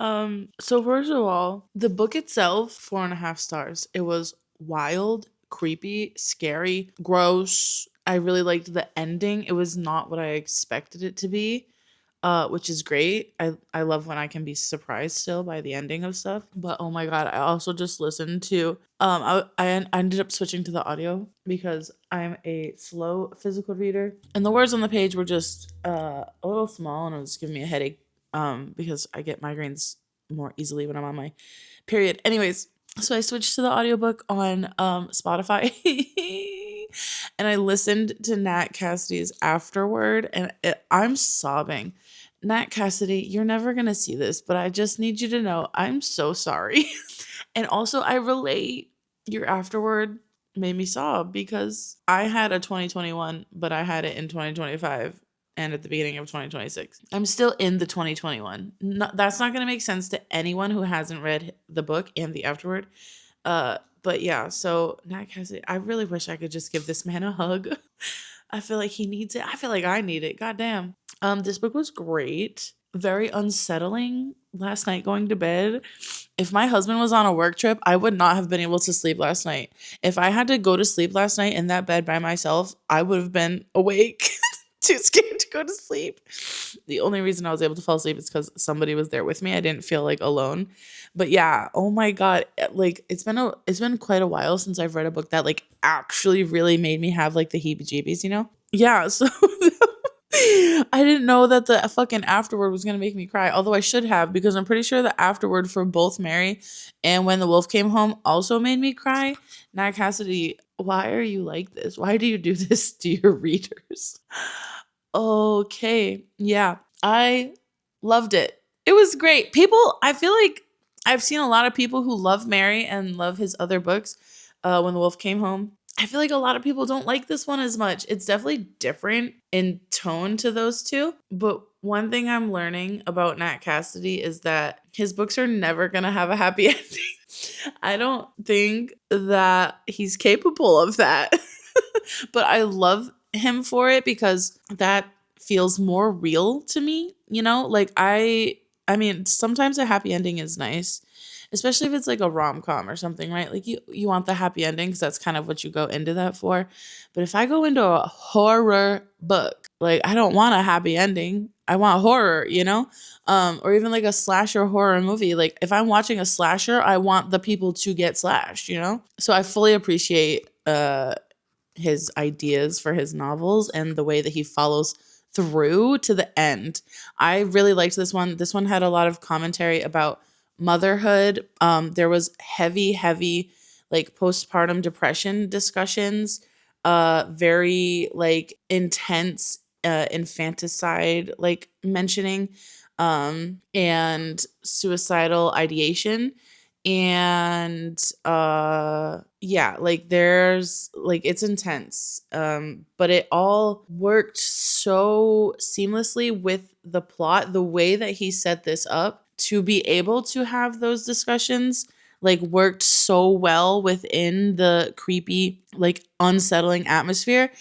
S1: So first of all, the book itself, 4.5 stars. It was wild, creepy, scary, gross. I really liked the ending. It was not what I expected it to be, which is great. I love when I can be surprised still by the ending of stuff. But oh my God, I also just listened to I ended up switching to the audio because I'm a slow physical reader, and the words on the page were just a little small, and it was giving me a headache because I get migraines more easily when I'm on my period. Anyways, so I switched to the audiobook on Spotify. And I listened to Nat Cassidy's Afterward, and I'm sobbing. Nat Cassidy, you're never going to see this, but I just need you to know I'm so sorry. And also, I relate. Your Afterward made me sob because I had a 2021, but I had it in 2025 and at the beginning of 2026. I'm still in the 2021. That's not going to make sense to anyone who hasn't read the book and the Afterward. But yeah, so Nat Cassidy, I really wish I could just give this man a hug. I feel like he needs it. I feel like I need it. Goddamn. This book was great. Very unsettling last night going to bed. If my husband was on a work trip, I would not have been able to sleep last night. If I had to go to sleep last night in that bed by myself, I would have been awake. Too scared to go to sleep. The only reason I was able to fall asleep is because somebody was there with me. I didn't feel like alone. But yeah, oh my God, like it's been quite a while since I've read a book that like actually really made me have like the heebie-jeebies, you know? Yeah, so I didn't know that the fucking Afterward was gonna make me cry, although I should have, because I'm pretty sure the Afterward for both Mary and When the Wolf Came Home also made me cry. Nat Cassidy, why are you like this? Why do you do this to your readers? Okay, yeah, I loved it. It was great. I feel like I've seen a lot of people who love Mary and love his other books, When the Wolf Came Home. I feel like a lot of people don't like this one as much. It's definitely different in tone to those two. But one thing I'm learning about Nat Cassidy is that his books are never going to have a happy ending. I don't think that he's capable of that. But I love him for it because that feels more real to me, you know? Like I mean, sometimes a happy ending is nice. especially if it's like a rom-com or something, right? Like you want the happy ending because that's kind of what you go into that for. But if I go into a horror book, like I don't want a happy ending. I want horror, you know? Or even like a slasher horror movie. Like if I'm watching a slasher, I want the people to get slashed, you know? So I fully appreciate his ideas for his novels and the way that he follows through to the end. I really liked this one. This one had a lot of commentary about motherhood. There was heavy like postpartum depression discussions, very like intense infanticide like mentioning, and suicidal ideation, and yeah, like there's like it's intense, but it all worked so seamlessly with the plot, the way that he set this up to be able to have those discussions like worked so well within the creepy like unsettling atmosphere.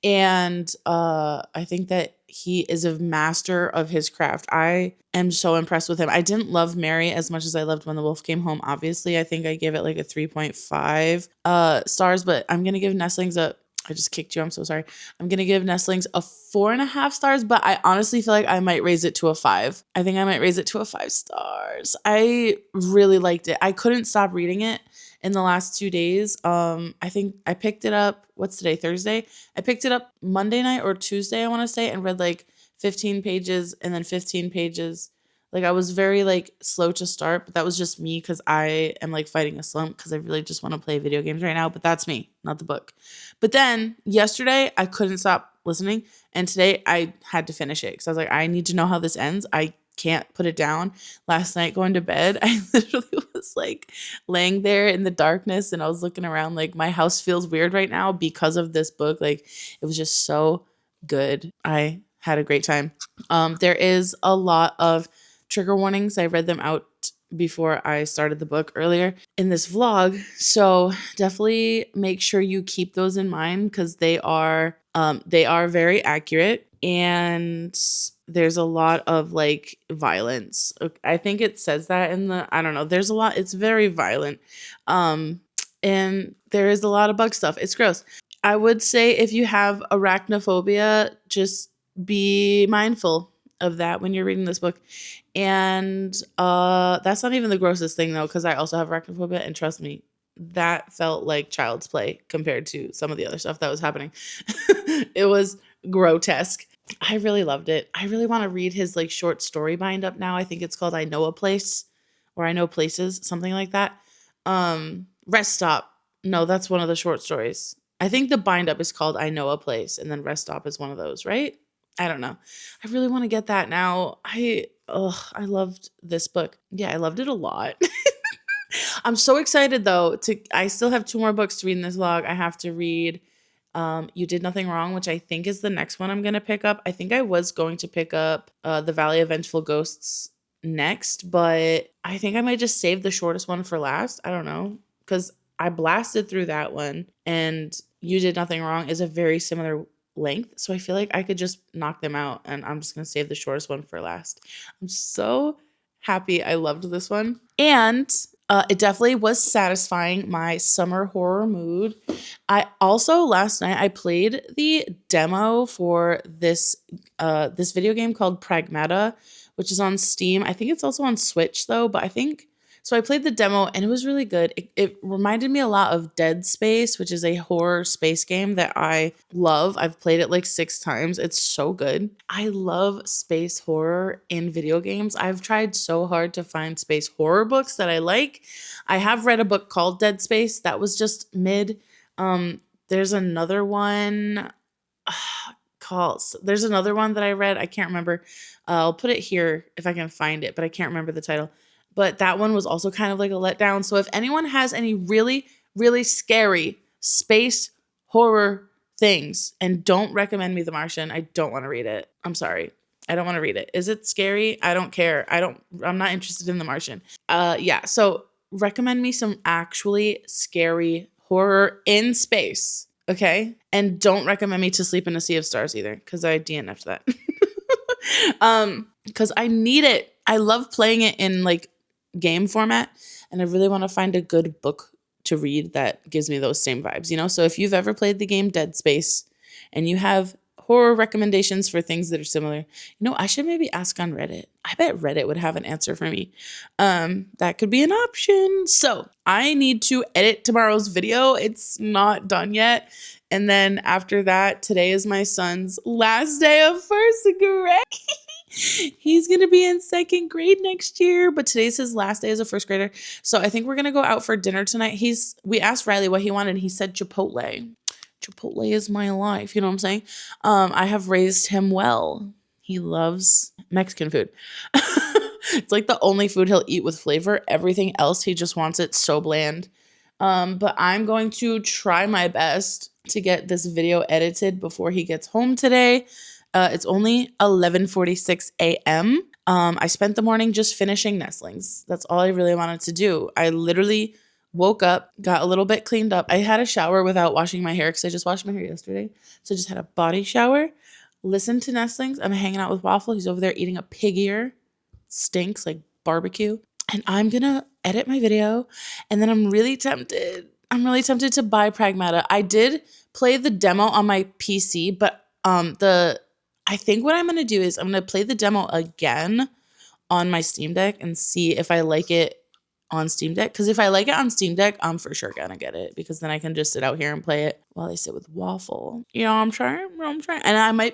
S1: And I think that he is a master of his craft. I am so impressed with him. I didn't love Mary as much as I loved When the Wolf Came Home. Obviously, I think I give it like a 3.5 stars, but I'm gonna give Nestlings a I just kicked you. I'm so sorry. I'm gonna give Nestlings a 4.5 stars, but I honestly feel like I might raise it to a 5. I think I might raise it to a 5 stars. I really liked it. I couldn't stop reading it in the last 2 days. I think I picked it up. What's today? Thursday. I picked it up Monday night or Tuesday, I want to say, and read like 15 pages and then 15 pages. Like I was very like slow to start, but that was just me because I am like fighting a slump because I really just want to play video games right now. But that's me, not the book. But then yesterday I couldn't stop listening, and today I had to finish it because I was like, I need to know how this ends. I can't put it down. Last night going to bed, I literally was like laying there in the darkness and I was looking around like my house feels weird right now because of this book. Like it was just so good. I had a great time. There is a lot of trigger warnings. I read them out before I started the book earlier in this vlog. So definitely make sure you keep those in mind because they are very accurate, and there's a lot of like violence. I think it says that in the I don't know. There's a lot. It's very violent. And there is a lot of bug stuff. It's gross. I would say if you have arachnophobia, just be mindful of that when you're reading this book. And that's not even the grossest thing though, because I also have arachnophobia, and trust me, that felt like child's play compared to some of the other stuff that was happening. It was grotesque. I really loved it. I really want to read his like short story bind up now. I think it's called I Know a Place or I Know Places, something like that. Rest Stop. No, that's one of the short stories. I think the bind up is called I Know a Place, and then Rest Stop is one of those, right? I don't know. I really want to get that now. I loved this book. Yeah, I loved it a lot. I'm so excited though I still have 2 more books to read in this vlog. I have to read You Did Nothing Wrong, which I think is the next one I'm going to pick up. I think I was going to pick up The Valley of Vengeful Ghosts next, but I think I might just save the shortest one for last. I don't know, because I blasted through that one, and You Did Nothing Wrong is a very similar length. So I feel like I could just knock them out, and I'm just going to save the shortest one for last. I'm so happy I loved this one. And it definitely was satisfying my summer horror mood. I also last night I played the demo for this video game called Pragmata, which is on Steam. I think it's also on Switch though, but I think so. I played the demo and it was really good. It reminded me a lot of Dead Space, which is a horror space game that I love. I've played it like 6 times. It's so good. I love space horror in video games. I've tried so hard to find space horror books that I like. I have read a book called Dead Space that was just mid. There's another one there's another one that I read. I can't remember. I'll put it here if I can find it, but I can't remember the title. But that one was also kind of like a letdown. So if anyone has any really, really scary space horror things, and don't recommend me The Martian, I don't want to read it. I'm sorry. I don't want to read it. Is it scary? I don't care. I'm not interested in The Martian. Yeah. So recommend me some actually scary horror in space. Okay. And don't recommend me To Sleep in a Sea of Stars either, because I DNF'd that. Because I need it. I love playing it in like game format. and I really want to find a good book to read that gives me those same vibes, you know? So if you've ever played the game Dead Space and you have horror recommendations for things that are similar, you know, I should maybe ask on Reddit. I bet Reddit would have an answer for me. That could be an option. So I need to edit tomorrow's video. It's not done yet. And then after that, today is my son's last day of first grade. He's going to be in second grade next year, but today's his last day as a first grader. So I think we're going to go out for dinner tonight. We asked Riley what he wanted. He said Chipotle. Chipotle is my life. You know what I'm saying? I have raised him well. He loves Mexican food. It's like the only food he'll eat with flavor. Everything else, he just wants it so bland. But I'm going to try my best to get this video edited before he gets home today. It's only 11:46 a.m. I spent the morning just finishing Nestlings. That's all I really wanted to do. I literally woke up, got a little bit cleaned up. I had a shower without washing my hair because I just washed my hair yesterday. So I just had a body shower, listened to Nestlings. I'm hanging out with Waffle. He's over there eating a pig ear. Stinks like barbecue. And I'm going to edit my video. And then I'm really tempted. To buy Pragmata. I did play the demo on my PC, but I think what I'm going to do is I'm going to play the demo again on my Steam Deck and see if I like it on Steam Deck. Because if I like it on Steam Deck, I'm for sure going to get it. Because then I can just sit out here and play it while I sit with Waffle. You know, I'm trying. And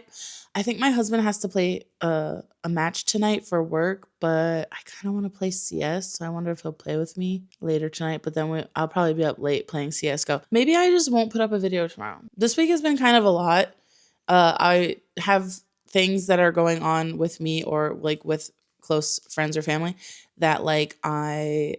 S1: I think my husband has to play a match tonight for work. But I kind of want to play CS. So I wonder if he'll play with me later tonight. But then I'll probably be up late playing CSGO. Maybe I just won't put up a video tomorrow. This week has been kind of a lot. I have things that are going on with me or like with close friends or family that like I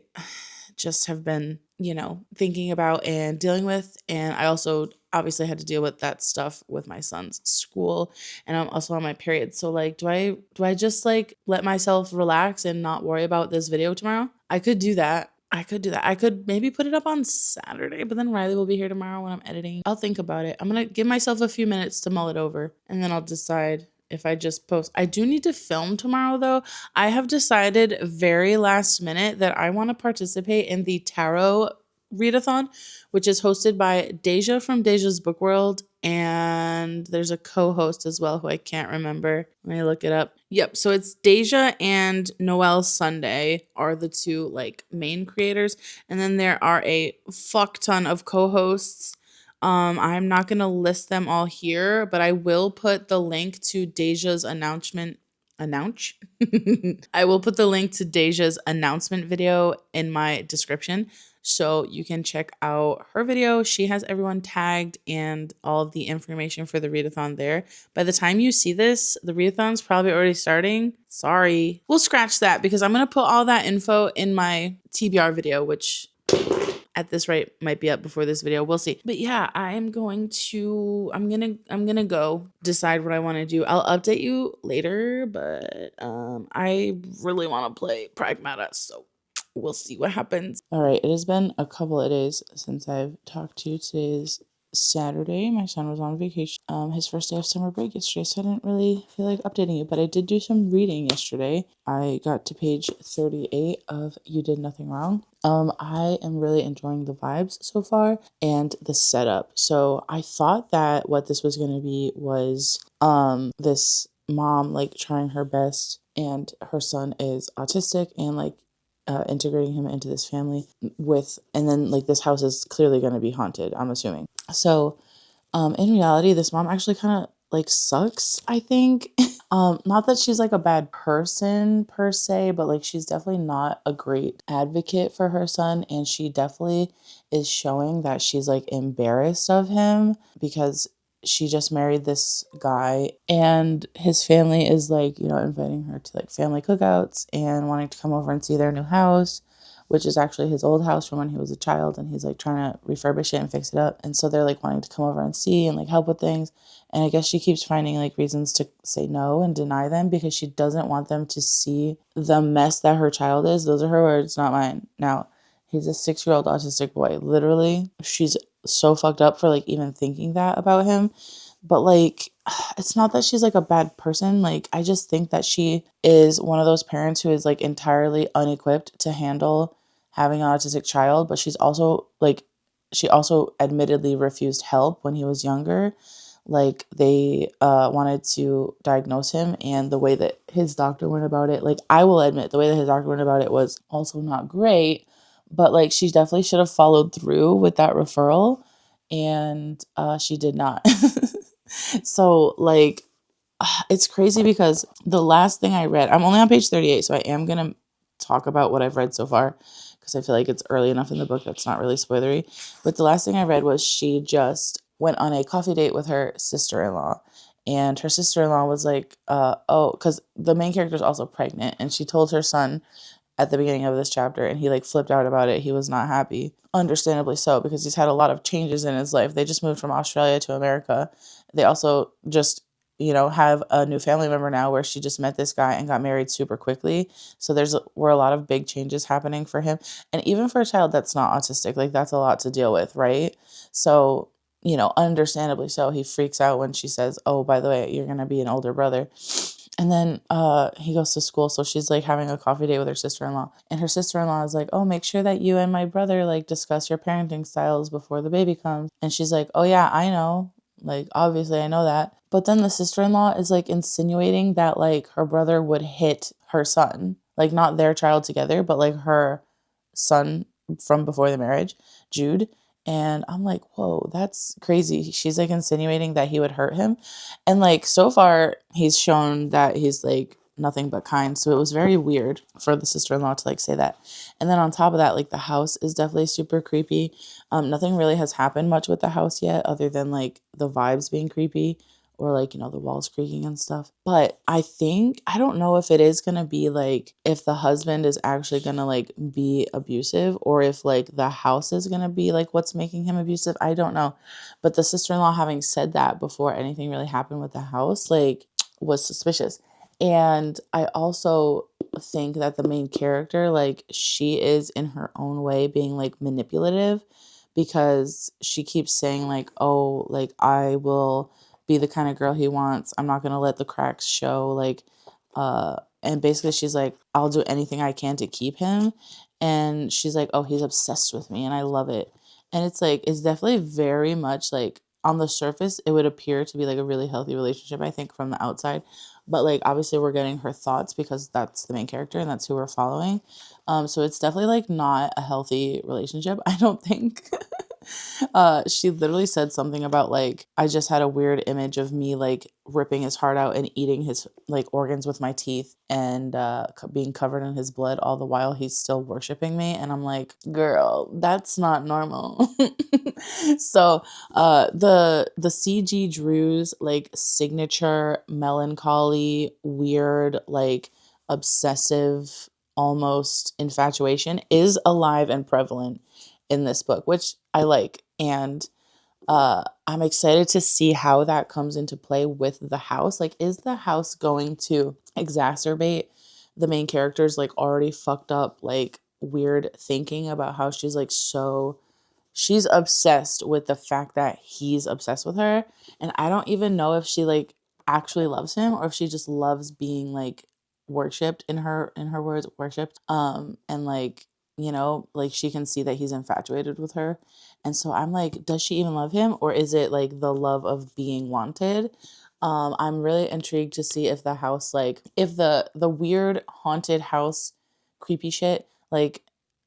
S1: just have been, you know, thinking about and dealing with. And I also obviously had to deal with that stuff with my son's school, and I'm also on my period. So like, do I just like let myself relax and not worry about this video tomorrow? I could do that. I could maybe put it up on Saturday, but then Riley will be here tomorrow when I'm editing. I'll think about it. I'm going to give myself a few minutes to mull it over, and then I'll decide if I just post. I do need to film tomorrow, though. I have decided very last minute that I want to participate in the tarot readathon, which is hosted by Deja from Deja's Book World, and there's a co-host as well who I can't remember. Let me look it up. Yep, so it's Deja and Noelle Sunday are the two like main creators, and then there are a fuck ton of co-hosts. I'm not gonna list them all here, but I will put the link to Deja's announcement. I will put the link to Deja's announcement video in my description, so you can check out her video. She has everyone tagged and all of the information for the readathon there. By the time you see this, the readathon's probably already starting. Sorry. We'll scratch that because I'm going to put all that info in my TBR video, which at this rate might be up before this video. We'll see. But yeah, I'm gonna go decide what I want to do. I'll update you later, but I really want to play Pragmata, so we'll see what happens. All right, it has been a couple of days since I've talked to you. Today is Saturday. My son was on vacation. His first day of summer break yesterday, so I didn't really feel like updating you, but I did do some reading yesterday. I got to page 38 of You Did Nothing Wrong. I am really enjoying the vibes so far and the setup. So I thought that what this was going to be was this mom like trying her best, and her son is autistic, and like integrating him into this family and then like this house is clearly going to be haunted, I'm assuming. So in reality, this mom actually kind of like sucks, I think. Not that she's like a bad person per se, but like she's definitely not a great advocate for her son, and she definitely is showing that she's like embarrassed of him because she just married this guy, and his family is like, you know, inviting her to like family cookouts and wanting to come over and see their new house, which is actually his old house from when he was a child, and he's like trying to refurbish it and fix it up. And so they're like wanting to come over and see and like help with things. And I guess she keeps finding like reasons to say no and deny them because she doesn't want them to see the mess that her child is. Those are her words, not mine. Now, he's a 6-year-old autistic boy. Literally, she's so fucked up for like even thinking that about him. But like, it's not that she's like a bad person. Like, I just think that she is one of those parents who is like entirely unequipped to handle having an autistic child, but she's also like, she also admittedly refused help when he was younger. Like they wanted to diagnose him, and the way that his doctor went about it, like I will admit the way that his doctor went about it was also not great, but like she definitely should have followed through with that referral, and she did not. So like it's crazy because the last thing I read, I'm only on page 38, so I am going to talk about what I've read so far because I feel like it's early enough in the book that's not really spoilery. But the last thing I read was she just went on a coffee date with her sister-in-law. And her sister-in-law was like, oh, because the main character is also pregnant. And she told her son at the beginning of this chapter, and he like flipped out about it. He was not happy, understandably so, because he's had a lot of changes in his life. They just moved from Australia to America. They also just, you know, have a new family member now where she just met this guy and got married super quickly. So were a lot of big changes happening for him, and even for a child that's not autistic, like that's a lot to deal with, right? So, you know, understandably so, he freaks out when she says, oh, by the way, you're gonna be an older brother. And then he goes to school, so she's like having a coffee date with her sister-in-law, and her sister-in-law is like, oh, make sure that you and my brother like discuss your parenting styles before the baby comes. And she's like, oh yeah, I know, like obviously I know that. But then the sister-in-law is like insinuating that like her brother would hit her son, like not their child together, but like her son from before the marriage, Jude. And I'm like, whoa, that's crazy. She's like insinuating that he would hurt him. And like so far, he's shown that he's like nothing but kind. So it was very weird for the sister-in-law to like say that. And then on top of that, like the house is definitely super creepy. Nothing really has happened much with the house yet, other than like the vibes being creepy, or like, you know, the walls creaking and stuff. But I don't know if it is going to be like, if the husband is actually going to like be abusive, or if like the house is going to be like what's making him abusive. I don't know. But the sister-in-law having said that before anything really happened with the house, like, was suspicious. And I also think that the main character, like, she is in her own way being like manipulative, because she keeps saying like, oh, like I will be the kind of girl he wants. I'm not gonna let the cracks show. Like, and basically she's like, I'll do anything I can to keep him. And she's like, oh, he's obsessed with me, and I love it. And it's like, it's definitely very much like, on the surface, it would appear to be like a really healthy relationship, I think, from the outside. But like, obviously, we're getting her thoughts because that's the main character and that's who we're following. So it's definitely like not a healthy relationship, I don't think. She literally said something about like, I just had a weird image of me like ripping his heart out and eating his like organs with my teeth, and being covered in his blood all the while he's still worshiping me. And I'm like, girl, that's not normal. So the CG Drew's like signature melancholy, weird, like obsessive, almost infatuation is alive and prevalent in this book, which I like. And I'm excited to see how that comes into play with the house. Like, is the house going to exacerbate the main character's like already fucked up, like weird thinking about how she's obsessed with the fact that he's obsessed with her. And I don't even know if she like actually loves him, or if she just loves being like worshipped, in her words, worshipped. And like, you know, like she can see that he's infatuated with her. And so I'm like, does she even love him, or is it like the love of being wanted? I'm really intrigued to see if the house, like if the weird haunted house creepy shit like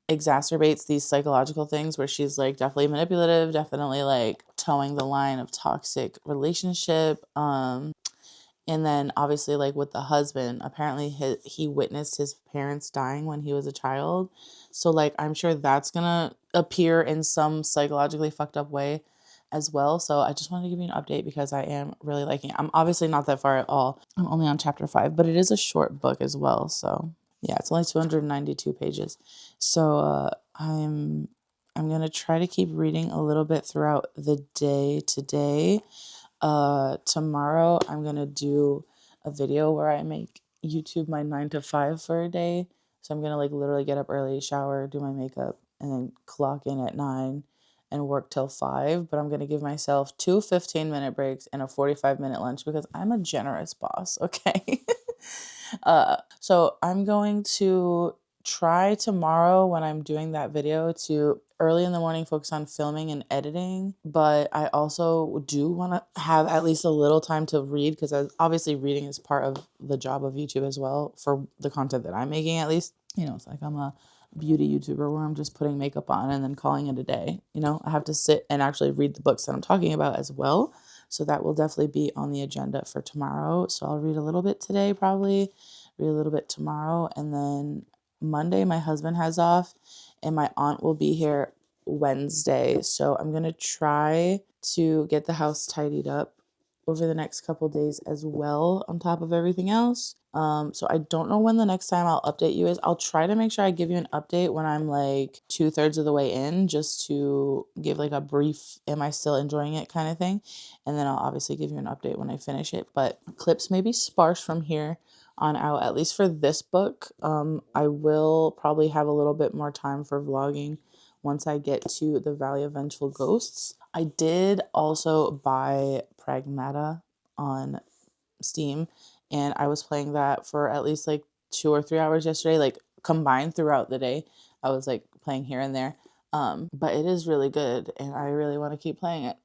S1: exacerbates these psychological things, where she's like definitely manipulative, definitely like towing the line of toxic relationship. And then obviously like with the husband, apparently he witnessed his parents dying when he was a child. So like I'm sure that's gonna appear in some psychologically fucked up way as well. So I just wanted to give you an update because I am really liking it. I'm obviously not that far at all. I'm only on chapter 5, but it is a short book as well. So yeah, it's only 292 pages. So I'm gonna try to keep reading a little bit throughout the day today. Tomorrow I'm gonna do a video where I make YouTube my 9 to 5 for a day. So I'm gonna like literally get up early, shower, do my makeup, and then clock in at 9 and work till 5. But I'm gonna give myself two 15-minute breaks and a 45-minute lunch because I'm a generous boss, okay? So I'm going to try tomorrow when I'm doing that video to early in the morning focus on filming and editing, but I also do want to have at least a little time to read, because obviously reading is part of the job of YouTube as well, for the content that I'm making at least. It's like I'm a beauty YouTuber where I'm just putting makeup on and then calling it a day. I have to sit and actually read the books that I'm talking about as well. So that will definitely be on the agenda for tomorrow. So I'll read a little bit today, probably read a little bit tomorrow, and then Monday my husband has off and my aunt will be here Wednesday. So I'm going to try to get the house tidied up over the next couple days as well, on top of everything else. So I don't know when the next time I'll update you is. I'll try to make sure I give you an update when I'm like 2/3 of the way in, just to give like a brief, am I still enjoying it kind of thing. And then I'll obviously give you an update when I finish it. But clips may be sparse from here on out, at least for this book. I will probably have a little bit more time for vlogging once I get to the Valley of Vengeful Ghosts. I did also buy Pragmata on Steam, and I was playing that for at least like 2 or 3 hours yesterday, like combined throughout the day. I was like playing here and there. But it is really good and I really want to keep playing it.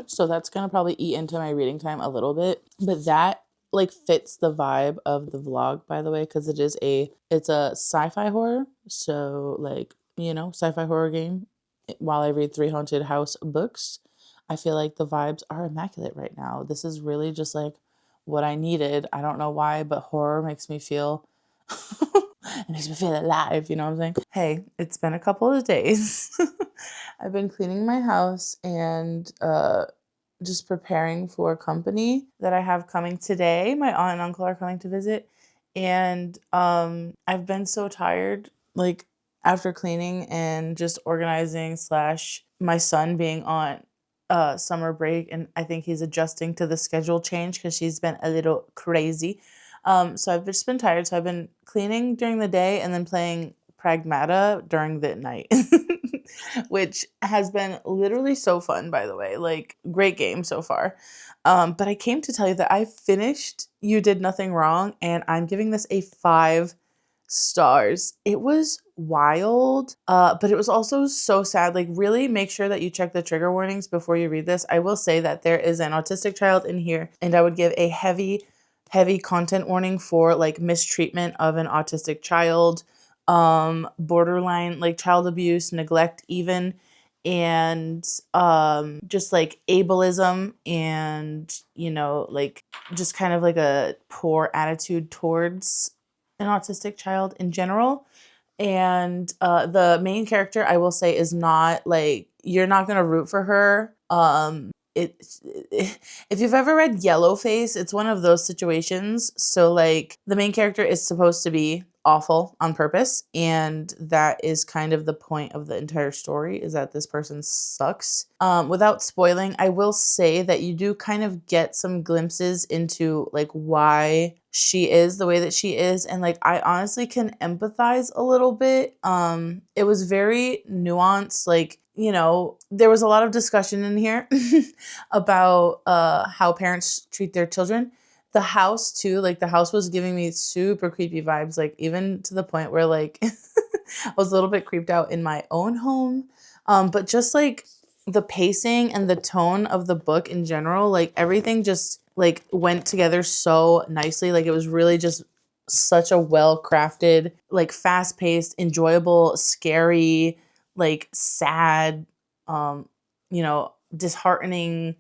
S1: So that's gonna probably eat into my reading time a little bit. But that like fits the vibe of the vlog, by the way, because it's a sci-fi horror. So like, sci-fi horror game while I read 3 haunted house books. I feel like the vibes are immaculate right now. This is really just like what I needed. I don't know why, but horror makes me feel it makes me feel alive, you know what I'm saying? Hey, it's been a couple of days. I've been cleaning my house and just preparing for company that I have coming today. My aunt and uncle are coming to visit. And I've been so tired, like after cleaning and just organizing slash my son being on summer break, and I think he's adjusting to the schedule change because she's been a little crazy. So I've just been tired. So I've been cleaning during the day and then playing Pragmata during the night, which has been literally so fun, by the way. Like, great game so far. But I came to tell you that I finished You Did Nothing Wrong, and I'm giving this a 5 stars. It was wild, but it was also so sad. Like, really make sure that you check the trigger warnings before you read this. I will say that there is an autistic child in here, and I would give a heavy content warning for like mistreatment of an autistic child, borderline like child abuse, neglect even, and just like ableism, and like just kind of like a poor attitude towards an autistic child in general. And the main character, I will say, is not like, you're not gonna root for her. If you've ever read Yellowface, it's one of those situations. So like the main character is supposed to be awful on purpose, and that is kind of the point of the entire story, is that this person sucks. Without spoiling, I will say that you do kind of get some glimpses into like why she is the way that she is, and like I honestly can empathize a little bit. It was very nuanced, like, there was a lot of discussion in here about how parents treat their children. The house too, like the house was giving me super creepy vibes, like even to the point where like I was a little bit creeped out in my own home. But just like the pacing and the tone of the book in general, like everything just like went together so nicely. Like it was really just such a well crafted, like fast paced, enjoyable, scary, like sad, disheartening,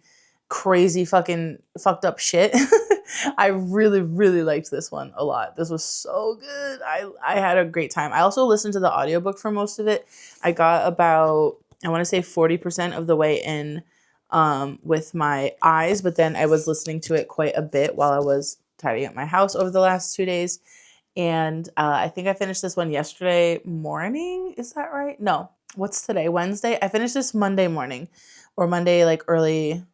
S1: crazy fucking fucked up shit. I really, really liked this one a lot. This was so good. I had a great time. I also listened to the audiobook for most of it. I got about, I want to say 40% of the way in with my eyes, but then I was listening to it quite a bit while I was tidying up my house over the last 2 days. And I think I finished this one yesterday morning. Is that right? No. What's today? Wednesday? I finished this Monday morning, or Monday like early,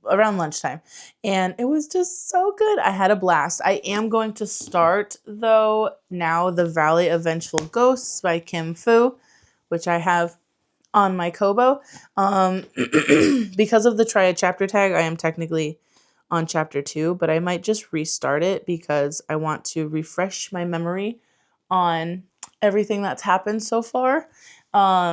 S1: around lunchtime, and it was just so good. I had a blast. I am going to start though now The Valley of Vengeful Ghosts by Kim Fu, which I have on my Kobo. Because of the try a chapter tag, I am technically on chapter 2, but I might just restart it because I want to refresh my memory on everything that's happened so far.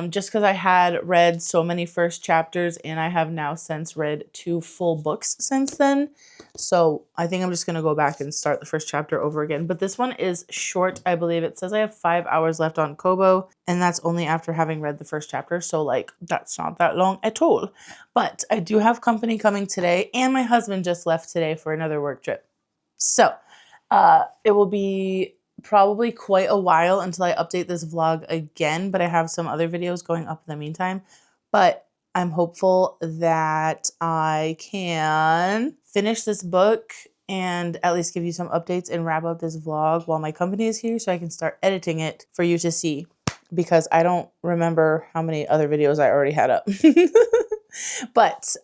S1: Just because I had read so many first chapters and I have now since read 2 full books since then. So I think I'm just going to go back and start the first chapter over again. But this one is short, I believe. It says I have 5 hours left on Kobo, and that's only after having read the first chapter. So, like, that's not that long at all. But I do have company coming today, and my husband just left today for another work trip. So it will be probably quite a while until I update this vlog again, but I have some other videos going up in the meantime. But I'm hopeful that I can finish this book and at least give you some updates and wrap up this vlog while my company is here so I can start editing it for you to see, because I don't remember how many other videos I already had up. But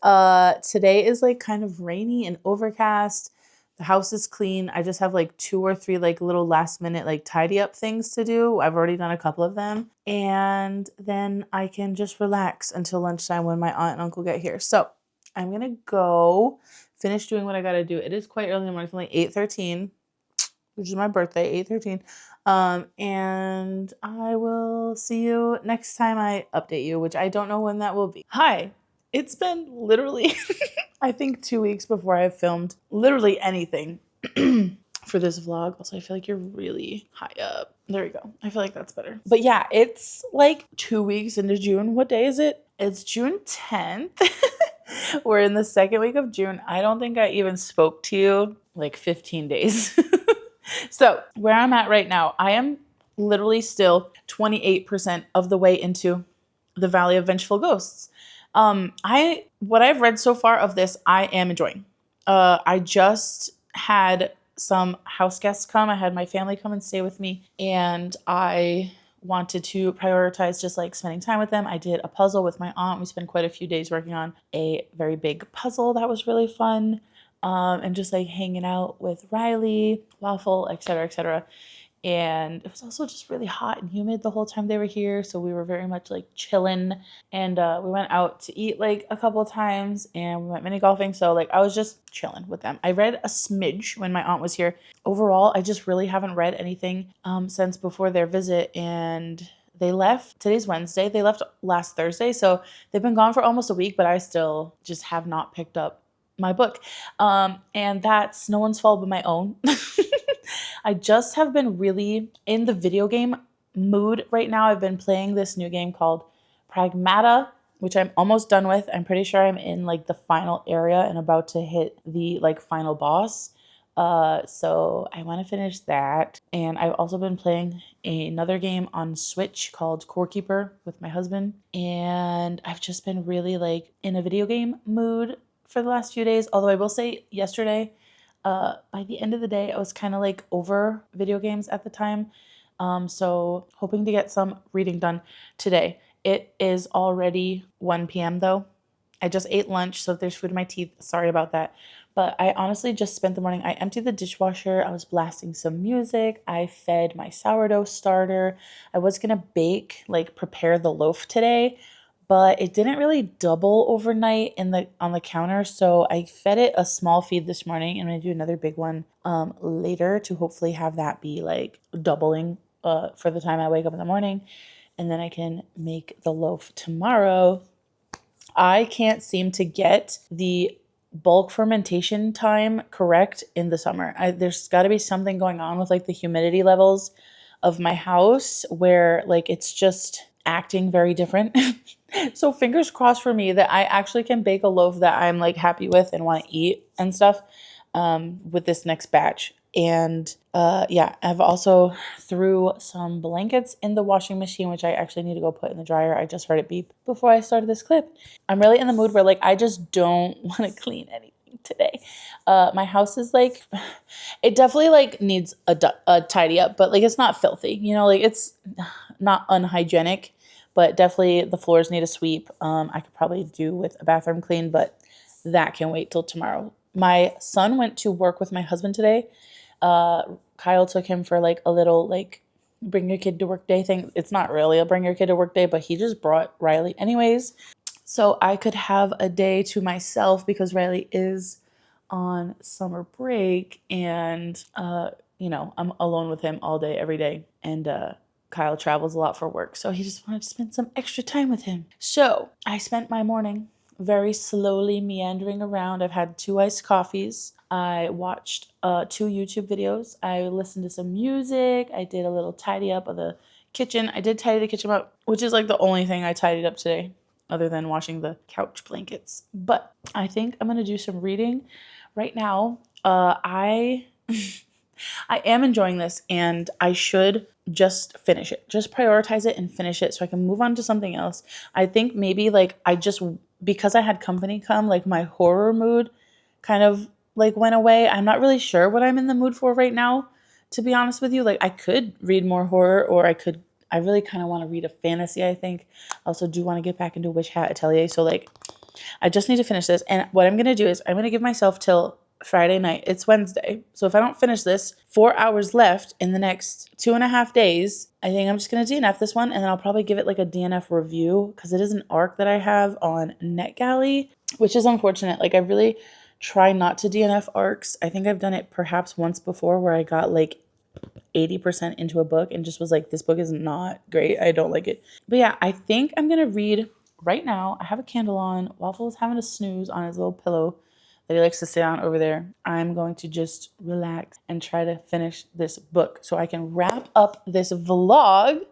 S1: today is like kind of rainy and overcast. The house is clean. I just have like 2 or 3 like little last minute like tidy up things to do. I've already done a couple of them. And then I can just relax until lunchtime when my aunt and uncle get here. So I'm going to go finish doing what I got to do. It is quite early in the morning. It's only 8:13, which is my birthday, 8:13. And I will see you next time I update you, which I don't know when that will be. Hi. It's been literally, I think 2 weeks before I've filmed literally anything for this vlog. Also, I feel like you're really high up. There we go. I feel like that's better. But yeah, it's like 2 weeks into June. What day is it? It's June 10th. We're in the second week of June. I don't think I even spoke to you like 15 days. So where I'm at right now, I am literally still 28% of the way into the Valley of Vengeful Ghosts. What I've read so far of this, I am enjoying. I just had some house guests come. I had my family come and stay with me, and I wanted to prioritize just like spending time with them. I did a puzzle with my aunt. We spent quite a few days working on a very big puzzle that was really fun. And just like hanging out with Riley, Waffle, etc., etc. And it was also just really hot and humid the whole time they were here. So we were very much like chilling. And we went out to eat like a couple of times, and we went mini golfing. So like I was just chilling with them. I read a smidge when my aunt was here. Overall, I just really haven't read anything since before their visit. And they left. Today's Wednesday. They left last Thursday. So they've been gone for almost a week, but I still just have not picked up my book. And that's no one's fault but my own. I just have been really in the video game mood right now. I've been playing this new game called Pragmata, which I'm almost done with. I'm pretty sure I'm in like the final area and about to hit the like final boss. So I want to finish that. And I've also been playing another game on Switch called Core Keeper with my husband. And I've just been really like in a video game mood for the last few days. Although I will say yesterday, by the end of the day, I was kind of like over video games at the time. So hoping to get some reading done today. It is already 1 p.m. though. I just ate lunch, so if there's food in my teeth, sorry about that. But I honestly just spent the morning, I emptied the dishwasher, I was blasting some music, I fed my sourdough starter. I was gonna bake, like prepare the loaf today, but it didn't really double overnight on the counter, so I fed it a small feed this morning, and I'm gonna do another big one later to hopefully have that be like doubling for the time I wake up in the morning, and then I can make the loaf tomorrow. I can't seem to get the bulk fermentation time correct in the summer. There's got to be something going on with like the humidity levels of my house where like it's just acting very different. So fingers crossed for me that I actually can bake a loaf that I'm like happy with and want to eat and stuff with this next batch. And yeah, I've also threw some blankets in the washing machine, which I actually need to go put in the dryer. I just heard it beep before I started this clip. I'm really in the mood where like I just don't want to clean anything today. My house is like, it definitely like needs a tidy up, but like it's not filthy, you know, like it's not unhygienic, but definitely the floors need a sweep. I could probably do with a bathroom clean, but that can wait till tomorrow. My son went to work with my husband today. Kyle took him for like a little like bring your kid to work day thing. It's not really a bring your kid to work day, but he just brought Riley anyways. So I could have a day to myself because Riley is on summer break, and I'm alone with him all day, every day. And Kyle travels a lot for work. So he just wanted to spend some extra time with him. So I spent my morning very slowly meandering around. I've had 2 iced coffees. I watched 2 YouTube videos. I listened to some music. I did a little tidy up of the kitchen. I did tidy the kitchen up, which is like the only thing I tidied up today other than washing the couch blankets. But I think I'm going to do some reading right now. I am enjoying this, and I should just finish it. Just prioritize it and finish it so I can move on to something else. I think maybe like because I had company come, like my horror mood kind of like went away. I'm not really sure what I'm in the mood for right now, to be honest with you. Like I could read more horror, or I really kind of want to read a fantasy, I think. I also do want to get back into Witch Hat Atelier. So like I just need to finish this. And what I'm going to do is I'm going to give myself till Friday night. It's Wednesday. So if I don't finish this, 4 hours left in the next 2.5 days, I think I'm just going to DNF this one. And then I'll probably give it like a DNF review because it is an arc that I have on NetGalley, which is unfortunate. Like I really try not to DNF arcs. I think I've done it perhaps once before where I got like 80% into a book and just was like, this book is not great. I don't like it. But yeah, I think I'm going to read right now. I have a candle on. Waffle's having a snooze on his little pillow that he likes to sit on over there. I'm going to just relax and try to finish this book so I can wrap up this vlog,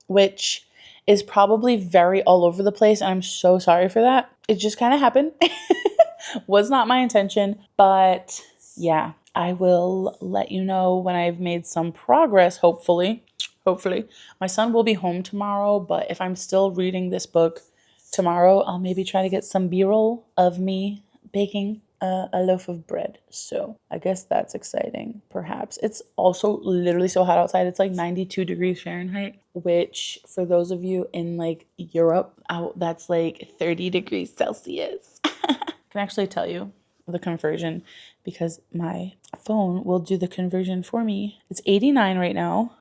S1: which is probably very all over the place. And I'm so sorry for that. It just kind of happened. Was not my intention, but yeah, I will let you know when I've made some progress, hopefully. My son will be home tomorrow, but if I'm still reading this book tomorrow, I'll maybe try to get some B-roll of me baking a loaf of bread. So I guess that's exciting, perhaps. It's also literally so hot outside. It's like 92 degrees Fahrenheit, which for those of you in like Europe, that's like 30 degrees Celsius. I can actually tell you the conversion because my phone will do the conversion for me. It's 89 right now,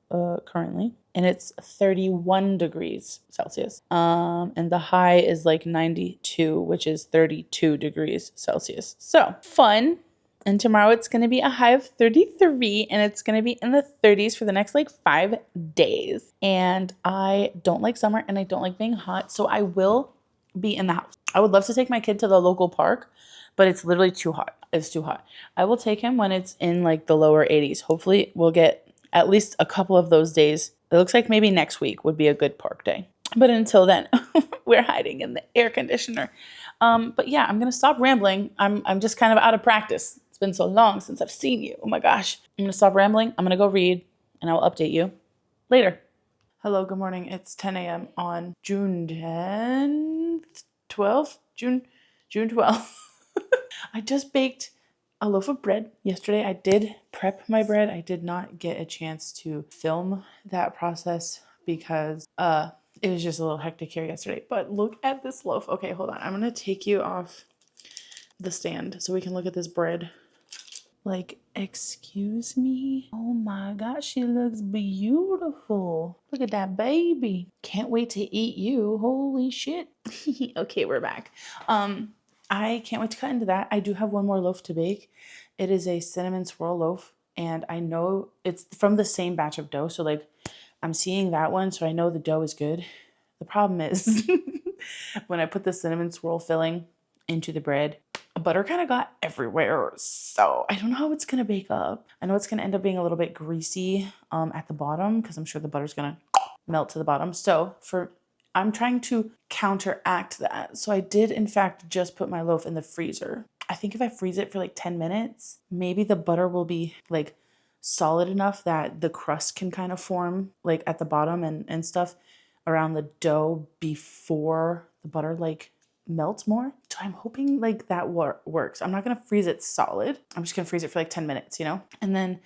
S1: currently, and it's 31 degrees Celsius. And the high is like 92, which is 32 degrees Celsius. So fun. And tomorrow it's going to be a high of 33 and it's going to be in the 30s for the next like 5 days. And I don't like summer and I don't like being hot. So I will be in the house. I would love to take my kid to the local park, but it's literally too hot. It's too hot. I will take him when it's in like the lower 80s. Hopefully we'll get at least a couple of those days. It looks like maybe next week would be a good park day. But until then, we're hiding in the air conditioner. But yeah, I'm going to stop rambling. I'm just kind of out of practice. It's been so long since I've seen you. Oh my gosh. I'm going to stop rambling. I'm going to go read and I will update you later. Hello, good morning. It's 10 a.m. on June 10th, 12th? June 12th. I just baked a loaf of bread yesterday. I did prep my bread. I did not get a chance to film that process because it was just a little hectic here yesterday. But look at this loaf. Okay, hold on. I'm going to take you off the stand so we can look at this bread. Like, excuse me? Oh my gosh, she looks beautiful. Look at that baby. Can't wait to eat you. Holy shit. Okay, we're back. I can't wait to cut into that. I do have one more loaf to bake. It is a cinnamon swirl loaf, and I know it's from the same batch of dough. So like, I'm seeing that one, so I know the dough is good. The problem is when I put the cinnamon swirl filling into the bread, butter kind of got everywhere. So I don't know how it's going to bake up. I know it's going to end up being a little bit greasy at the bottom because I'm sure the butter's going to melt to the bottom. So I'm trying to counteract that. So I did in fact just put my loaf in the freezer. I think if I freeze it for like 10 minutes, maybe the butter will be like solid enough that the crust can kind of form like at the bottom and stuff around the dough before the butter like melts more. So I'm hoping like that works. I'm not going to freeze it solid. I'm just going to freeze it for like 10 minutes, and then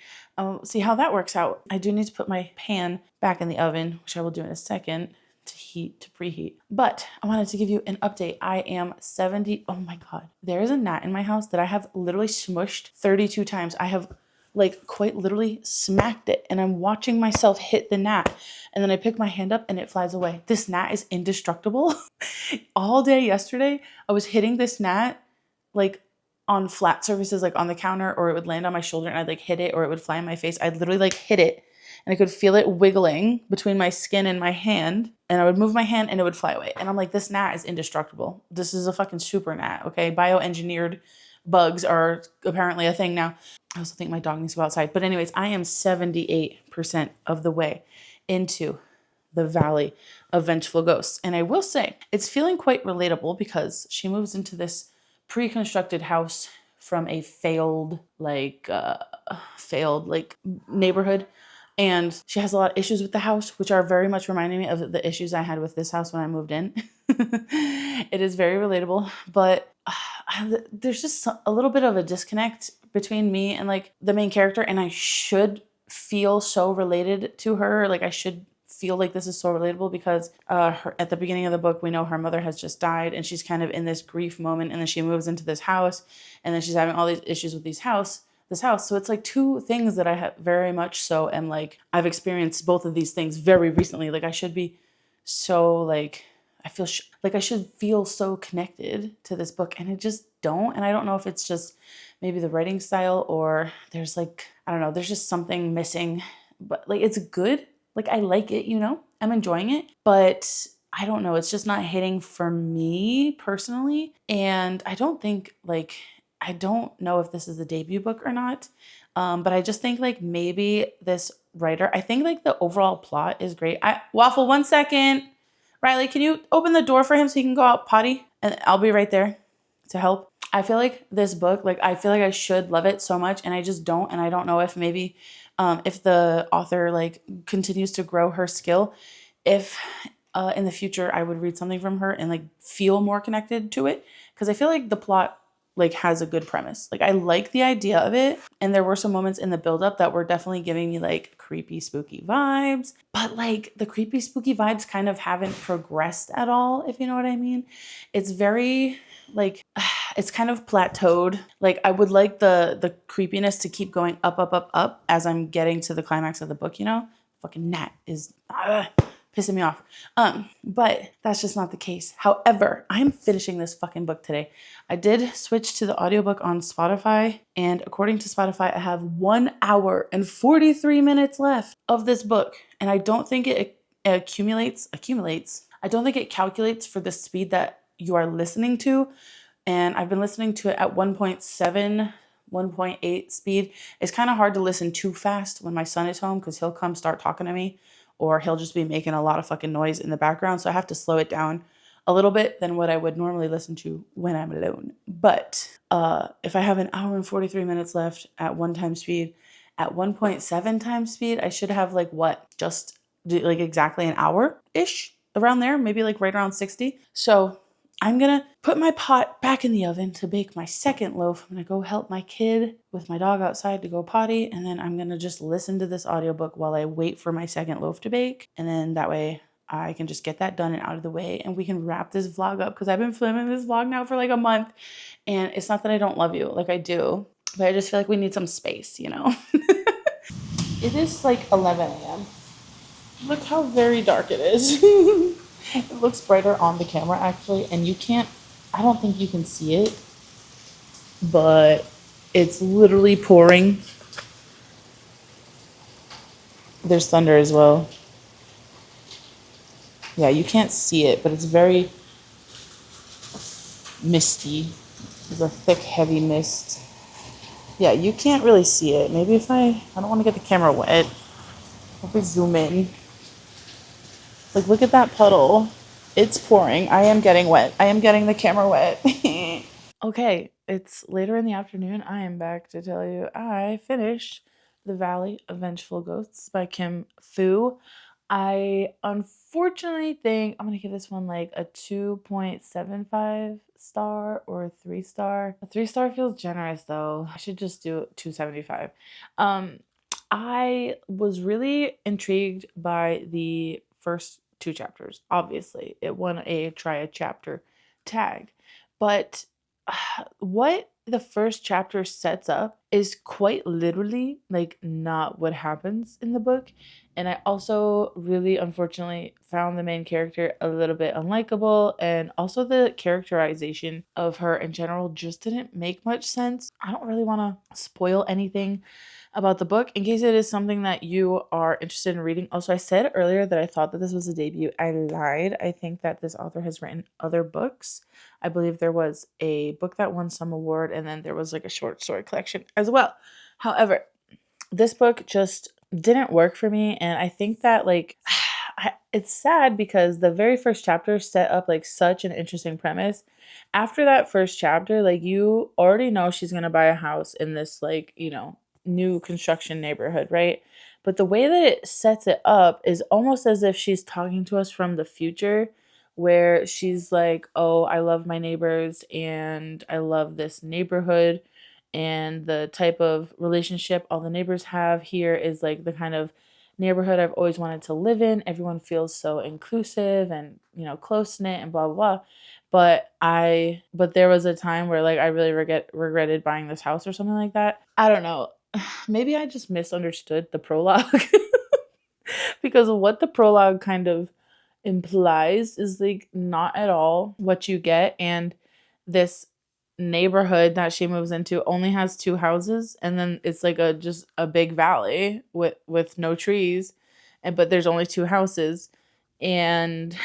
S1: see how that works out. I do need to put my pan back in the oven, which I will do in a second to preheat. But I wanted to give you an update. I am 70. Oh my God. There is a gnat in my house that I have literally smushed 32 times. I have like quite literally smacked it and I'm watching myself hit the gnat and then I pick my hand up and it flies away. This gnat is indestructible. All day yesterday, I was hitting this gnat like on flat surfaces, like on the counter, or it would land on my shoulder and I'd like hit it, or it would fly in my face. I'd literally like hit it and I could feel it wiggling between my skin and my hand. And I would move my hand and it would fly away. And I'm like, this gnat is indestructible. This is a fucking super gnat. Okay. Bioengineered bugs are apparently a thing now. I also think my dog needs to go outside. But anyways, I am 78% of the way into the Valley of Vengeful Ghosts. And I will say it's feeling quite relatable because she moves into this pre-constructed house from a failed neighborhood. And she has a lot of issues with the house, which are very much reminding me of the issues I had with this house when I moved in. It is very relatable, but there's just a little bit of a disconnect between me and like the main character. And I should feel so related to her. Like I should feel like this is so relatable because at the beginning of the book, we know her mother has just died and she's kind of in this grief moment. And then she moves into this house and then she's having all these issues with this house. So it's like two things that I have very much so am like, I've experienced both of these things very recently. Like I should be so like, I feel like I should feel so connected to this book and I just don't. And I don't know if it's just maybe the writing style or there's like, I don't know, there's just something missing, but like, it's good. Like I like it, I'm enjoying it, but I don't know. It's just not hitting for me personally. And I don't know if this is a debut book or not. But I just think like maybe this writer, I think like the overall plot is great. Waffle, 1 second. Riley, can you open the door for him so he can go out potty? And I'll be right there to help. I feel like this book, like I feel like I should love it so much and I just don't. And I don't know if maybe if the author like continues to grow her skill, if in the future I would read something from her and like feel more connected to it. Because I feel like the plot like has a good premise. Like I like the idea of it. And there were some moments in the buildup that were definitely giving me like creepy, spooky vibes. But like the creepy, spooky vibes kind of haven't progressed at all, if you know what I mean. It's very like it's kind of plateaued. Like I would like the creepiness to keep going up, up, up, up as I'm getting to the climax of the book, Fucking Nat is pissing me off. But that's just not the case. However, I'm finishing this fucking book today. I did switch to the audiobook on Spotify, and according to Spotify, I have 1 hour and 43 minutes left of this book. And I don't think it accumulates. I don't think it calculates for the speed that you are listening to. And I've been listening to it at 1.7, 1.8 speed. It's kind of hard to listen too fast when my son is home because he'll come start talking to me or he'll just be making a lot of fucking noise in the background. So I have to slow it down a little bit than what I would normally listen to when I'm alone. But if I have 1 hour and 43 minutes left at 1 time speed, at 1.7 times speed, I should have just like exactly an hour-ish around there, maybe like right around 60. So I'm going to put my pot back in the oven to bake my second loaf. I'm going to go help my kid with my dog outside to go potty. And then I'm going to just listen to this audiobook while I wait for my second loaf to bake. And then that way I can just get that done and out of the way. And we can wrap this vlog up because I've been filming this vlog now for like a month. And it's not that I don't love you. Like I do. But I just feel like we need some space, It is like 11 a.m. Look how very dark it is. It looks brighter on the camera actually, and I don't think you can see it, but it's literally pouring. There's thunder as well. Yeah, you can't see it, but it's very misty. There's a thick, heavy mist. Yeah, you can't really see it. Maybe if I don't want to get the camera wet. If we zoom in. Like, look at that puddle. It's pouring. I am getting wet. I am getting the camera wet. Okay, it's later in the afternoon. I am back to tell you I finished The Valley of Vengeful Ghosts by Kim Fu. I unfortunately think I'm going to give this one like a 2.75 star or a 3 star. A 3 star feels generous though. I should just do 2.75. I was really intrigued by the first 2 chapters. Obviously, it won a try a chapter tag. But what the first chapter sets up is quite literally like not what happens in the book. And I also really unfortunately found the main character a little bit unlikable, and also the characterization of her in general just didn't make much sense. I don't really want to spoil anything about the book in case it is something that you are interested in reading. Also, I said earlier that I thought that this was a debut. I lied. I think that this author has written other books. I believe there was a book that won some award, and then there was like a short story collection as well. However, this book just didn't work for me, and I think that like it's sad because the very first chapter set up like such an interesting premise. After that first chapter, like you already know she's going to buy a house in this like, new construction neighborhood, right? But the way that it sets it up is almost as if she's talking to us from the future, where she's like, "Oh, I love my neighbors and I love this neighborhood, and the type of relationship all the neighbors have here is like the kind of neighborhood I've always wanted to live in. Everyone feels so inclusive and, close knit and blah blah blah." But there was a time where like I really regretted buying this house or something like that. I don't know. Maybe I just misunderstood the prologue. Because what the prologue kind of implies is like not at all what you get. And this neighborhood that she moves into only has two houses, and then it's like a just a big valley with no trees, and but there's only two houses. And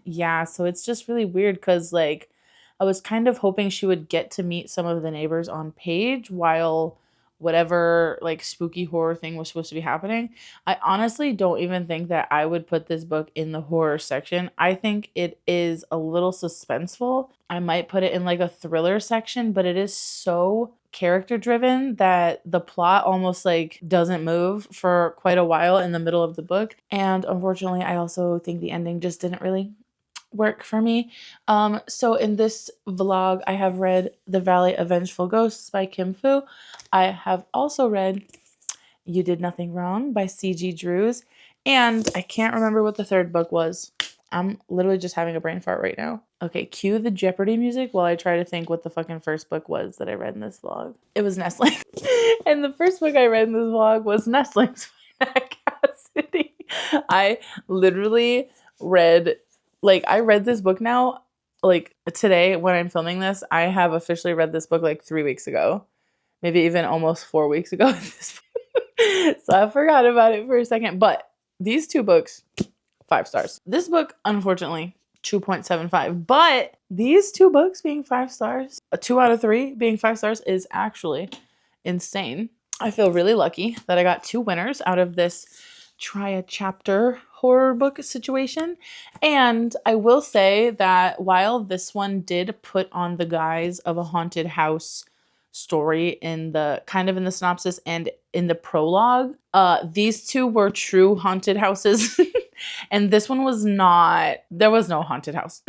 S1: yeah, so it's just really weird because like I was kind of hoping she would get to meet some of the neighbors on page while whatever like spooky horror thing was supposed to be happening. I honestly don't even think that I would put this book in the horror section. I think it is a little suspenseful. I might put it in like a thriller section, but it is so character driven that the plot almost like doesn't move for quite a while in the middle of the book. And unfortunately, I also think the ending just didn't really work for me. So in this vlog, I have read The Valley of Vengeful Ghosts by Kim Fu. I have also read You Did Nothing Wrong by C.G. Drews. And I can't remember what the third book was. I'm literally just having a brain fart right now. Okay, cue the Jeopardy music while I try to think what the fucking first book was that I read in this vlog. It was Nestlings. And the first book I read in this vlog was Nestlings by Nat Cassidy. I literally read, like, I read this book now, like, today when I'm filming this, I have officially read this book like 3 weeks ago. Maybe even almost 4 weeks ago. So I forgot about it for a second. But these two books, 5 stars. This book, unfortunately, 2.75. But these two books being 5 stars, a 2 out of 3 being 5 stars is actually insane. I feel really lucky that I got 2 winners out of this try a chapter horror book situation. And I will say that while this one did put on the guise of a haunted house story in the kind of in the synopsis and in the prologue, these two were true haunted houses. And this one was not. There was no haunted house.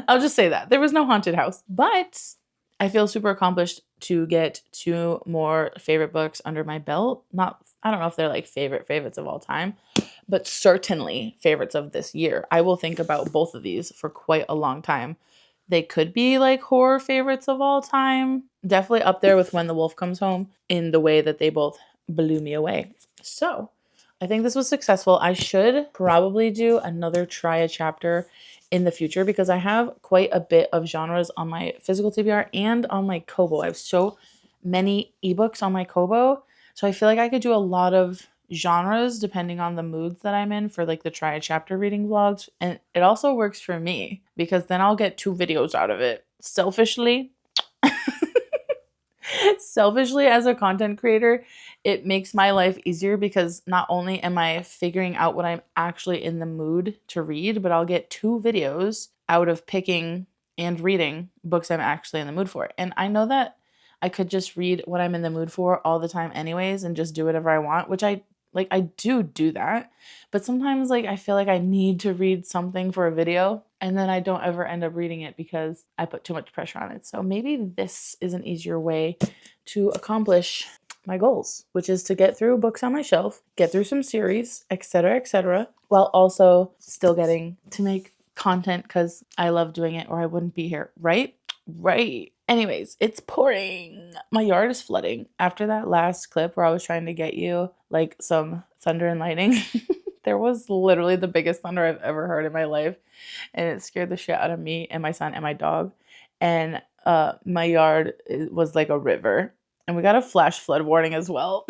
S1: I'll just say that there was no haunted house. But I feel super accomplished to get 2 more favorite books under my belt. I don't know if they're like favorites of all time, but certainly favorites of this year. I will think about both of these for quite a long time. They could be like horror favorites of all time. Definitely up there with When the Wolf Comes Home in the way that they both blew me away. So I think this was successful. I should probably do another try a chapter in the future because I have quite a bit of genres on my physical TBR and on my Kobo. I have so many ebooks on my Kobo. So I feel like I could do a lot of genres depending on the moods that I'm in for like the try a chapter reading vlogs. And it also works for me because then I'll get 2 videos out of it. Selfishly as a content creator, it makes my life easier because not only am I figuring out what I'm actually in the mood to read, but I'll get 2 videos out of picking and reading books I'm actually in the mood for. And I know that I could just read what I'm in the mood for all the time anyways and just do whatever I want, which I do that. But sometimes like I feel like I need to read something for a video and then I don't ever end up reading it because I put too much pressure on it. So maybe this is an easier way to accomplish my goals, which is to get through books on my shelf, get through some series, etc., while also still getting to make content because I love doing it or I wouldn't be here, right? Right. Anyways, it's pouring. My yard is flooding. After that last clip where I was trying to get you like some thunder and lightning, there was literally the biggest thunder I've ever heard in my life. And it scared the shit out of me and my son and my dog. And my yard was like a river. And we got a flash flood warning as well.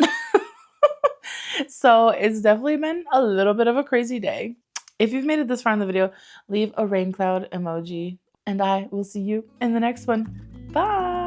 S1: So it's definitely been a little bit of a crazy day. If you've made it this far in the video, leave a rain cloud emoji. And I will see you in the next one. Bye!